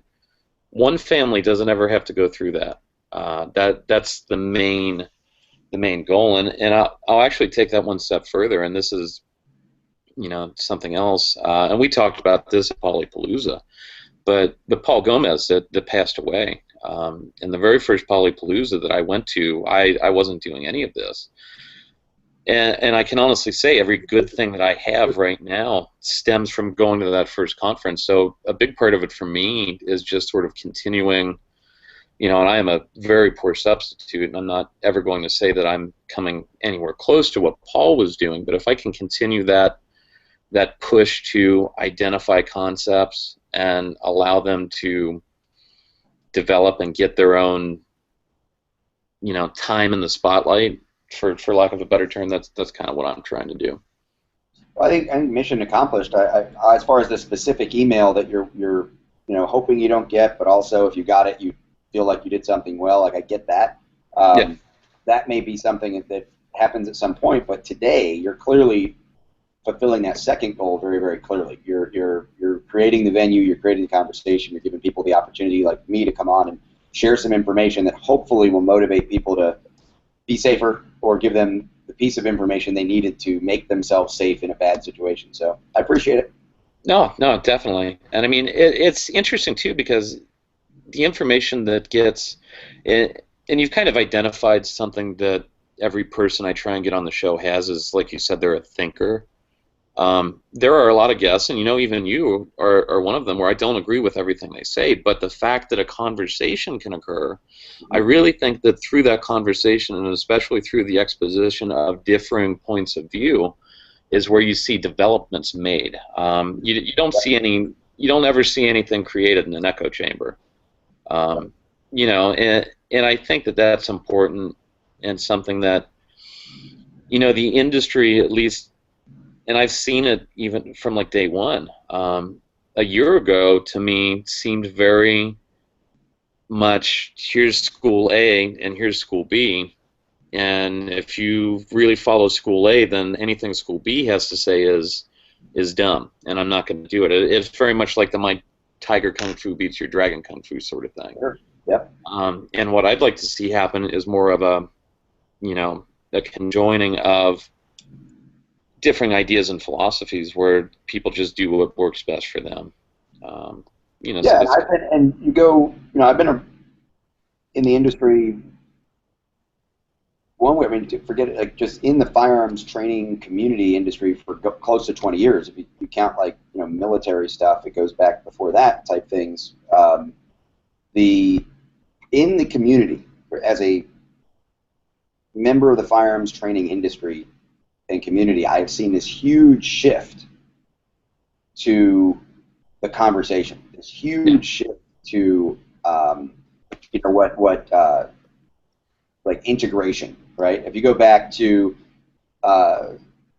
one family doesn't ever have to go through that, that's the main goal, and I'll actually take that one step further, and this is something else. And we talked about this at Polypalooza, but Paul Gomez that passed away. And the very first Polypalooza that I went to, I wasn't doing any of this. And I can honestly say every good thing that I have right now stems from going to that first conference. So a big part of it for me is just sort of continuing, and I am a very poor substitute, and I'm not ever going to say that I'm coming anywhere close to what Paul was doing, but if I can continue that push to identify concepts and allow them to develop and get their own, time in the spotlight, for lack of a better term, that's kind of what I'm trying to do. Well, I think mission accomplished. As far as the specific email that you're hoping you don't get, but also if you got it, you feel like you did something well. Like I get that. Yeah. That may be something that happens at some point, but today you're clearly fulfilling that second goal very, very clearly. You're creating the venue, you're creating the conversation, you're giving people the opportunity like me to come on and share some information that hopefully will motivate people to be safer or give them the piece of information they needed to make themselves safe in a bad situation. So I appreciate it. No, definitely. And I mean, it's interesting too because the information that gets, and you've kind of identified something that every person I try and get on the show has is, like you said, they're a thinker. There are a lot of guests, and even you are one of them, where I don't agree with everything they say, but the fact that a conversation can occur, I really think that through that conversation, and especially through the exposition of differing points of view, is where you see developments made. You don't ever see anything created in an echo chamber. And I think that that's important and something that, the industry, at least, and I've seen it even from like day one. A year ago, to me, seemed very much, here's school A and here's school B, and if you really follow school A, then anything school B has to say is dumb, and I'm not going to do it. It's very much like my Tiger Kung Fu beats your Dragon Kung Fu sort of thing. Sure. Yep. And what I'd like to see happen is more of a conjoining of different ideas and philosophies where people just do what works best for them. Yeah, so I've been in the industry one way. I mean, forget it, like just in the firearms training community industry for close to 20 years. If you count military stuff, it goes back before that type things. In the community, as a member of the firearms training industry and community, I have seen this huge shift to the conversation. This huge shift to like integration, right? If you go back to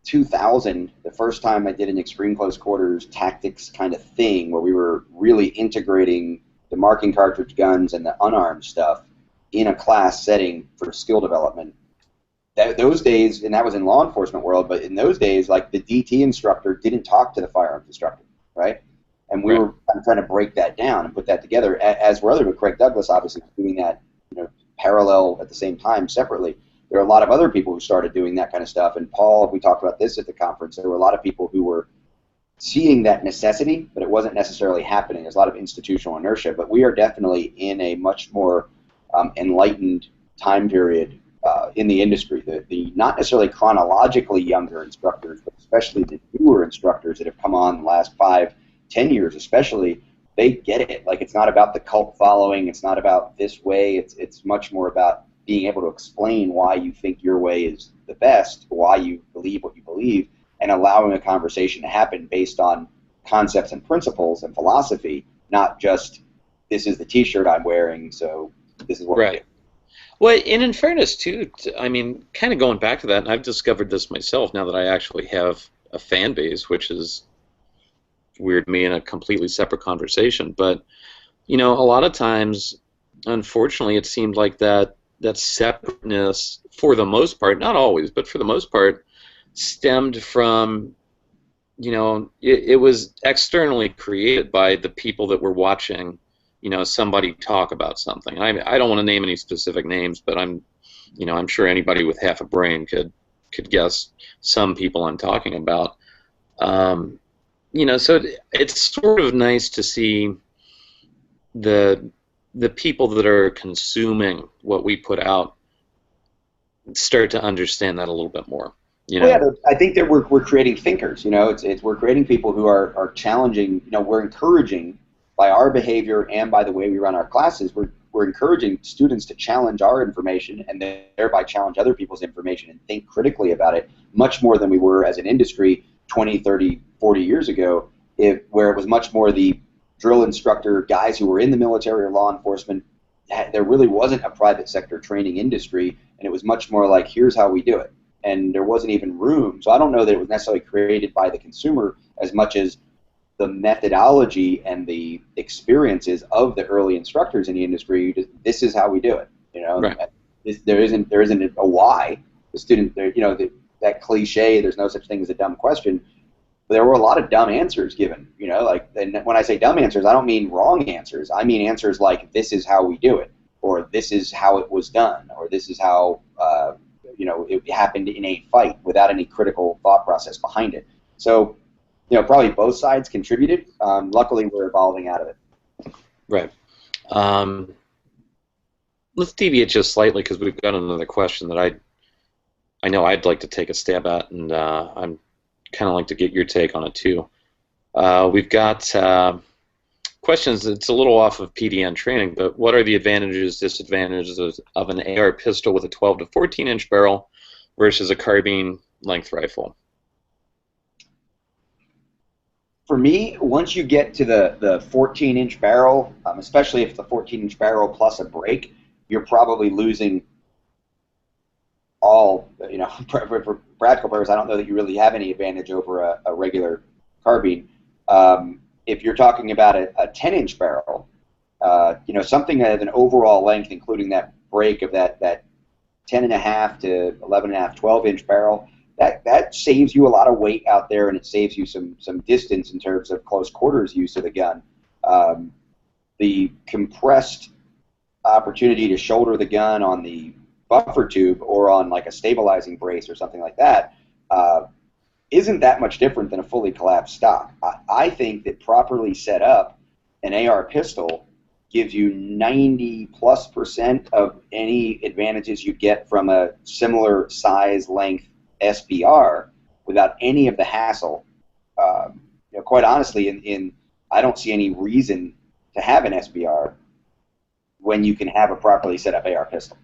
2000, the first time I did an extreme close quarters tactics kind of thing where we were really integrating the marking cartridge guns and the unarmed stuff in a class setting for skill development. Those days, and that was in law enforcement world, but in those days, like the DT instructor didn't talk to the firearms instructor, right? And we were trying to break that down and put that together, as were other, but Craig Douglas obviously doing that, parallel at the same time separately. There are a lot of other people who started doing that kind of stuff, and Paul, we talked about this at the conference, there were a lot of people who were seeing that necessity, but it wasn't necessarily happening. There's a lot of institutional inertia, but we are definitely in a much more enlightened time period in the industry. The not necessarily chronologically younger instructors, but especially the newer instructors that have come on the last 5-10 years especially, they get it. Like, it's not about the cult following, it's not about this way, it's much more about being able to explain why you think your way is the best, why you believe what you believe, and allowing a conversation to happen based on concepts and principles and philosophy, not just, this is the t-shirt I'm wearing, so this is what we do. Well, and in fairness, too, I mean, kind of going back to that, and I've discovered this myself now that I actually have a fan base, which is weird to me in a completely separate conversation, but, a lot of times, unfortunately, it seemed like that separateness, for the most part, not always, but for the most part, stemmed from, it was externally created by the people that were watching, somebody talk about something. I don't want to name any specific names, but I'm sure anybody with half a brain could guess some people I'm talking about. So it's sort of nice to see the people that are consuming what we put out start to understand that a little bit more. Well, yeah, I think that we're creating thinkers. We're creating people who are challenging. We're encouraging by our behavior and by the way we run our classes. We're encouraging students to challenge our information and thereby challenge other people's information and think critically about it much more than we were as an industry 20, 30, 40 years ago, where it was much more the drill instructor, guys who were in the military or law enforcement. There really wasn't a private sector training industry, and it was much more like, here's how we do it. And there wasn't even room. So I don't know that it was necessarily created by the consumer as much as the methodology and the experiences of the early instructors in the industry. This is how we do it. Right. There isn't a why. The student, that cliche, there's no such thing as a dumb question. But there were a lot of dumb answers given. And when I say dumb answers, I don't mean wrong answers. I mean answers like, this is how we do it, or this is how it was done, or this is how it happened in a fight without any critical thought process behind it. So, probably both sides contributed. Luckily, we're evolving out of it. Right. Let's deviate just slightly because we've got another question that I know I'd like to take a stab at, and I'm kind of like to get your take on it too. We've got questions. It's a little off of PDN training, but what are the advantages, disadvantages of an AR pistol with a 12 to 14 inch barrel versus a carbine length rifle? For me, once you get to the 14-inch barrel, especially if it's the 14-inch barrel plus a break, you're probably losing all, for practical purposes. I don't know that you really have any advantage over a regular carbine. If you're talking about a 10-inch barrel, something that has an overall length, including that break of that 10.5 to 11.5, 12-inch barrel, that saves you a lot of weight out there, and it saves you some distance in terms of close quarters use of the gun. The compressed opportunity to shoulder the gun on the buffer tube or on like a stabilizing brace or something like that isn't that much different than a fully collapsed stock. I think that properly set up, an AR pistol gives you 90+% of any advantages you get from a similar size length SBR without any of the hassle. Quite honestly, I don't see any reason to have an SBR when you can have a properly set up AR pistol.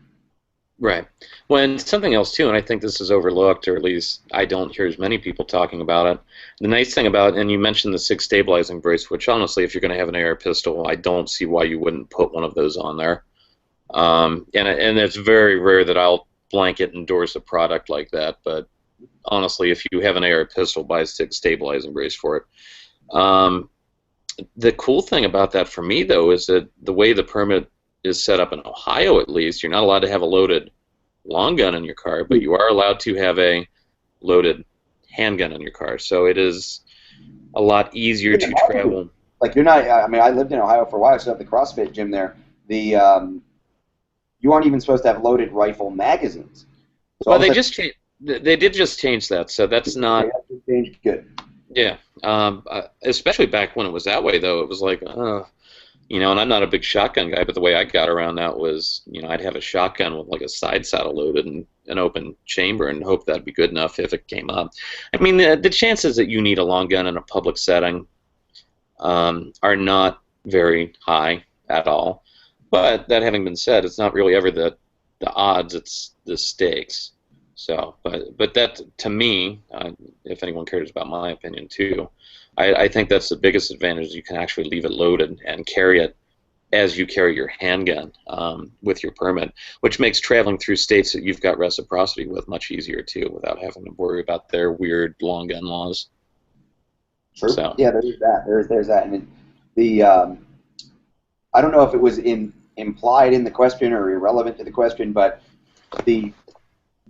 Right. Well, and something else too, and I think this is overlooked, or at least I don't hear as many people talking about it. The nice thing about, and you mentioned the 6 stabilizing brace, which honestly, if you're going to have an AR pistol, I don't see why you wouldn't put one of those on there. And it's very rare that I'll blanket endorse a product like that, but honestly, if you have an AR pistol, buy a 6 stabilizing brace for it. The cool thing about that for me, though, is that the way the permit is set up in Ohio, at least, you're not allowed to have a loaded long gun in your car, but you are allowed to have a loaded handgun in your car. So it is a lot easier to travel. Like you're not. I mean, I lived in Ohio for a while. I still have the CrossFit gym there. You aren't even supposed to have loaded rifle magazines. So well, they did just change that, so that's not. Yeah, changed. Good. Yeah, especially back when it was that way, though. It was like, and I'm not a big shotgun guy, but the way I got around that was, I'd have a shotgun with like a side saddle loaded and an open chamber and hope that'd be good enough if it came up. I mean, the chances that you need a long gun in a public setting are not very high at all. But that having been said, it's not really ever the odds, it's the stakes. So, but that, to me, if anyone cares about my opinion too, I think that's the biggest advantage. You can actually leave it loaded and carry it as you carry your handgun with your permit, which makes traveling through states that you've got reciprocity with much easier too, without having to worry about their weird long gun laws. True. So. Yeah, there's that. There's that, and the I don't know if it was implied in the question or irrelevant to the question, but the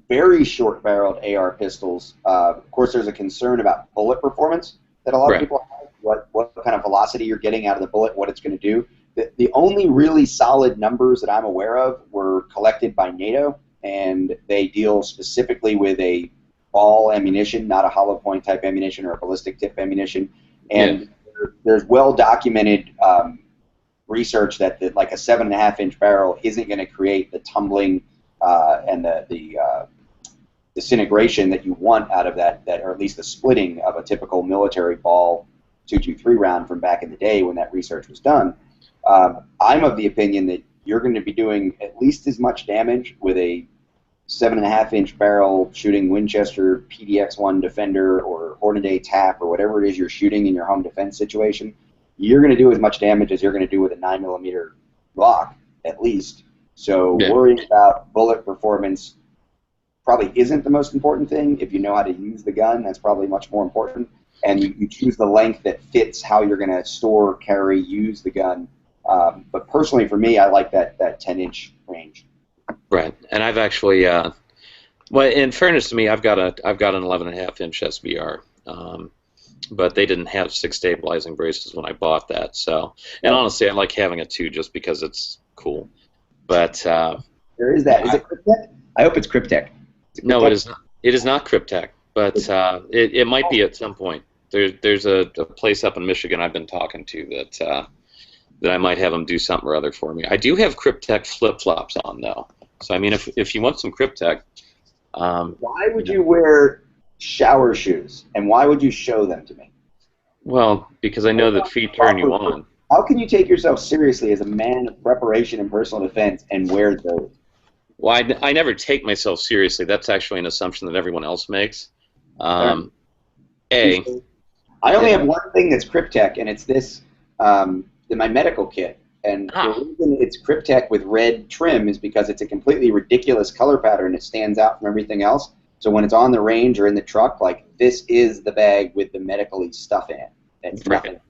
very short-barreled AR pistols, of course, there's a concern about bullet performance that a lot of people have. What kind of velocity you're getting out of the bullet, what it's going to do. The only really solid numbers that I'm aware of were collected by NATO, and they deal specifically with a ball ammunition, not a hollow point type ammunition or a ballistic tip ammunition. And there's well documented research that like a 7.5-inch barrel isn't going to create the tumbling and the disintegration that you want out of that, or at least the splitting of a typical military ball 223 round from back in the day when that research was done. I'm of the opinion that you're going to be doing at least as much damage with a 7.5-inch barrel shooting Winchester PDX-1 Defender or Hornady Tap or whatever it is you're shooting in your home defense situation. You're going to do as much damage as you're going to do with a 9mm Glock, at least. So worrying about bullet performance probably isn't the most important thing. If you know how to use the gun, that's probably much more important. And you choose the length that fits how you're going to store, carry, use the gun. But personally, for me, I like that 10-inch range. Right, and I've actually, well, in fairness to me, I've got an 11.5-inch SBR, but they didn't have 6 stabilizing braces when I bought that. So, and honestly, I like having it too, just because it's cool. But there is that. Is it Cryptek? I hope it's Cryptek. No, it is not. It is not Cryptek, but it might be at some point. There's a place up in Michigan I've been talking to that I might have them do something or other for me. I do have Cryptek flip-flops on, though. So, I mean, if you want some Cryptek... why would you wear shower shoes, and why would you show them to me? Well, because I know that feet turn you on. How can you take yourself seriously as a man of preparation and personal defense and wear those? Well, I never take myself seriously. That's actually an assumption that everyone else makes. I only have one thing that's Cryptek, and it's this in my medical kit. And the reason it's Cryptek with red trim is because it's a completely ridiculous color pattern. It stands out from everything else. So when it's on the range or in the truck, like, this is the bag with the medical-y stuff in it. It's nothing.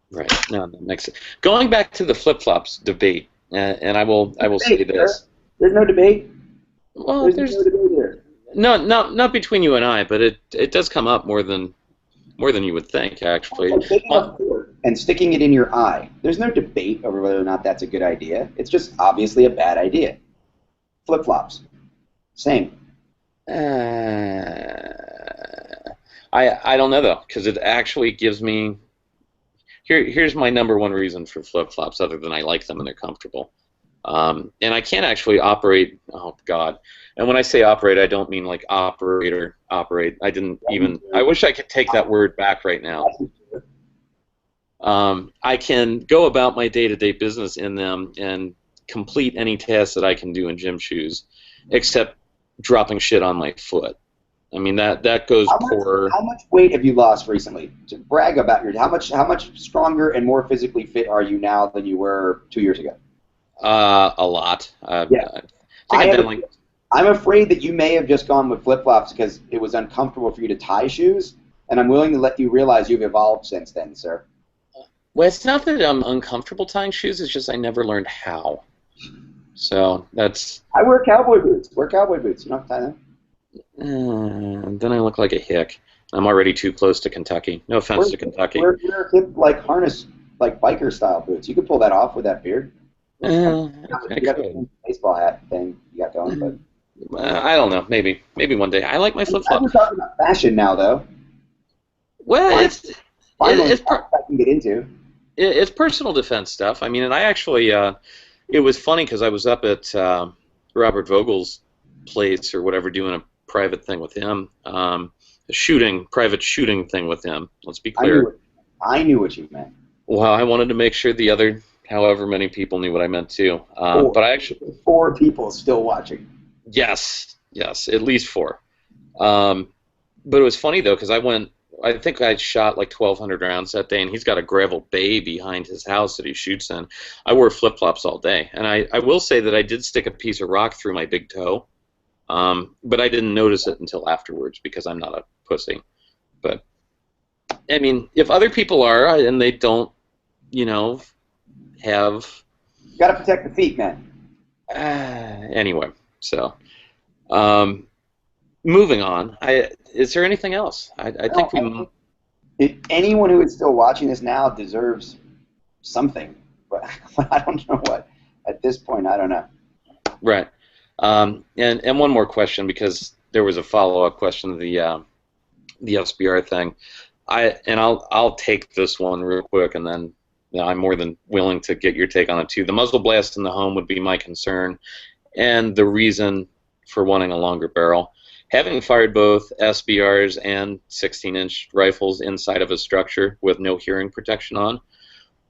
Right. No, that makes sense. Going back to the flip-flops debate, and I will say this. There's no debate. Well, there's no debate here. No, not between you and I, but it does come up more than you would think, actually. And sticking it in your eye. There's no debate over whether or not that's a good idea. It's just obviously a bad idea. Flip-flops. Same. I don't know, though, because it actually gives me... Here's my number one reason for flip-flops, other than I like them and they're comfortable. And I can't actually operate... Oh, God. And when I say operate, I don't mean like operate. I didn't even... I wish I could take that word back right now. I can go about my day-to-day business in them and complete any task that I can do in gym shoes, except dropping shit on my foot. I mean, that goes poor. How much weight have you lost recently? To brag about your... How much stronger and more physically fit are you now than you were 2 years ago? A lot. I'm afraid that you may have just gone with flip-flops because it was uncomfortable for you to tie shoes, and I'm willing to let you realize you've evolved since then, sir. Well, it's not that I'm uncomfortable tying shoes, it's just I never learned how. So that's... I wear cowboy boots. You don't tie them. Then I look like a hick. I'm already too close to Kentucky. No offense to Kentucky. Wear hip, like, harness, like biker-style boots. You could pull that off with that beard. You got a baseball hat thing you got going, but... I don't know. Maybe one day. I like my flip-flops. I'm talking about fashion now, though. Well, it's I can get into. It's personal defense stuff. I mean, and I actually, it was funny because I was up at Robert Vogel's place or whatever doing a private thing with him, private shooting thing with him. Let's be clear. I knew what you meant. Well, I wanted to make sure the other, however many people knew what I meant too. But I actually 4 people still watching. Yes, at least 4. But it was funny though because I think I shot like 1,200 rounds that day, and he's got a gravel bay behind his house that he shoots in. I wore flip-flops all day, and I will say that I did stick a piece of rock through my big toe, but I didn't notice it until afterwards because I'm not a pussy. But, I mean, if other people are and they don't, have... You gotta protect the feet, man. Anyway, so... moving on. Is there anything else? I think we. Anyone who is still watching this now deserves something, but I don't know what. At this point, I don't know. Right. And one more question, because there was a follow-up question to the SBR thing. I'll take this one real quick, and then I'm more than willing to get your take on it too. The muzzle blast in the home would be my concern, and the reason for wanting a longer barrel. Having fired both SBRs and 16-inch rifles inside of a structure with no hearing protection on,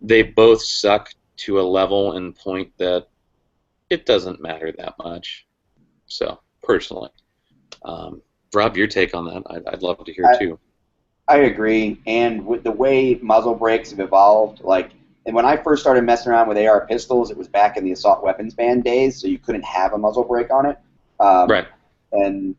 they both suck to a level and point that it doesn't matter that much. So, personally. Rob, your take on that? I'd love to hear too. I agree, and with the way muzzle brakes have evolved, and when I first started messing around with AR pistols, it was back in the assault weapons ban days, so you couldn't have a muzzle brake on it. Right. And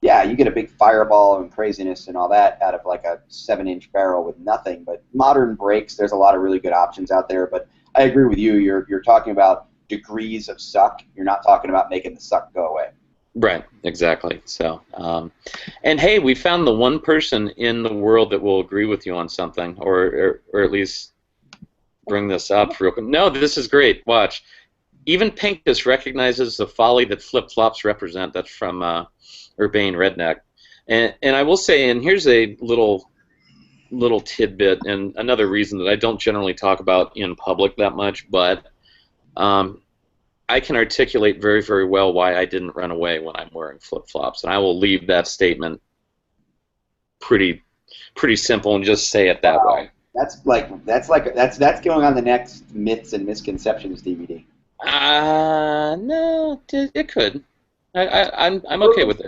yeah, you get a big fireball and craziness and all that out of like a 7-inch barrel with nothing. But modern brakes, there's a lot of really good options out there. But I agree with you. You're talking about degrees of suck. You're not talking about making the suck go away. Right, exactly. So, and hey, we found the one person in the world that will agree with you on something, or at least bring this up real quick. No, this is great. Watch. Even Pincus recognizes the folly that flip-flops represent. That's from Urbane Redneck. And I will say, and here's a little tidbit, and another reason that I don't generally talk about in public that much, but I can articulate very, very well why I didn't run away when I'm wearing flip-flops, and I will leave that statement pretty simple and just say it that way. That's going on the next Myths and Misconceptions DVD. No, it could. I'm okay with it.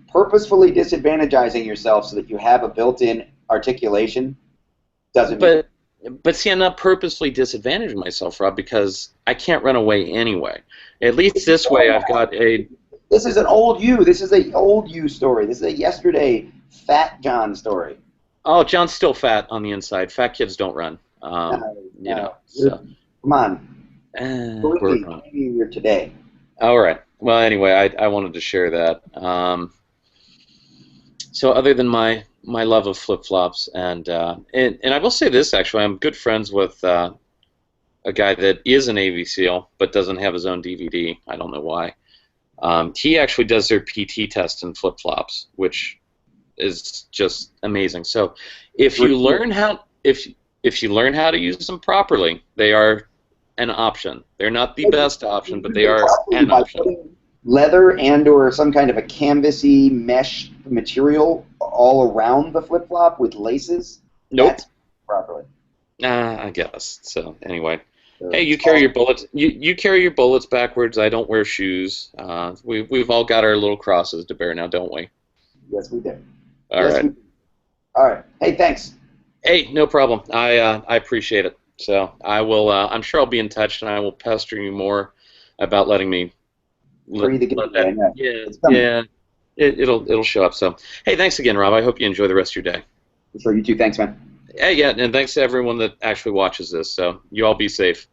Purposefully disadvantaging yourself so that you have a built-in articulation doesn't mean. But see, I'm not purposely disadvantaging myself, Rob, because I can't run away anyway. At least this way, I've got a. This is an old you. This is an old you story. This is a yesterday fat John story. Oh, John's still fat on the inside. Fat kids don't run. You know. So. Come on. Maybe you're today. All right. Well, anyway, I wanted to share that. So other than my love of flip-flops, and I will say this, actually, I'm good friends with a guy that is an Navy SEAL but doesn't have his own DVD. I don't know why. He actually does their PT test in flip-flops, which is just amazing. So if you learn how if you learn how to use them properly, they are an option. They're not the best option, but they are an option. Leather and/or some kind of a canvasy mesh material all around the flip-flop with laces. Nope. Properly. I guess. So anyway, hey, you carry your bullets. You carry your bullets backwards. I don't wear shoes. We've all got our little crosses to bear now, don't we? Yes, we do. All right. All right. Hey, thanks. Hey, no problem. I appreciate it. So I will. I'm sure I'll be in touch, and I will pester you more about letting me. It'll show up. So hey, thanks again, Rob. I hope you enjoy the rest of your day. For sure, you too. Thanks, man. Hey, yeah, and thanks to everyone that actually watches this. So you all be safe.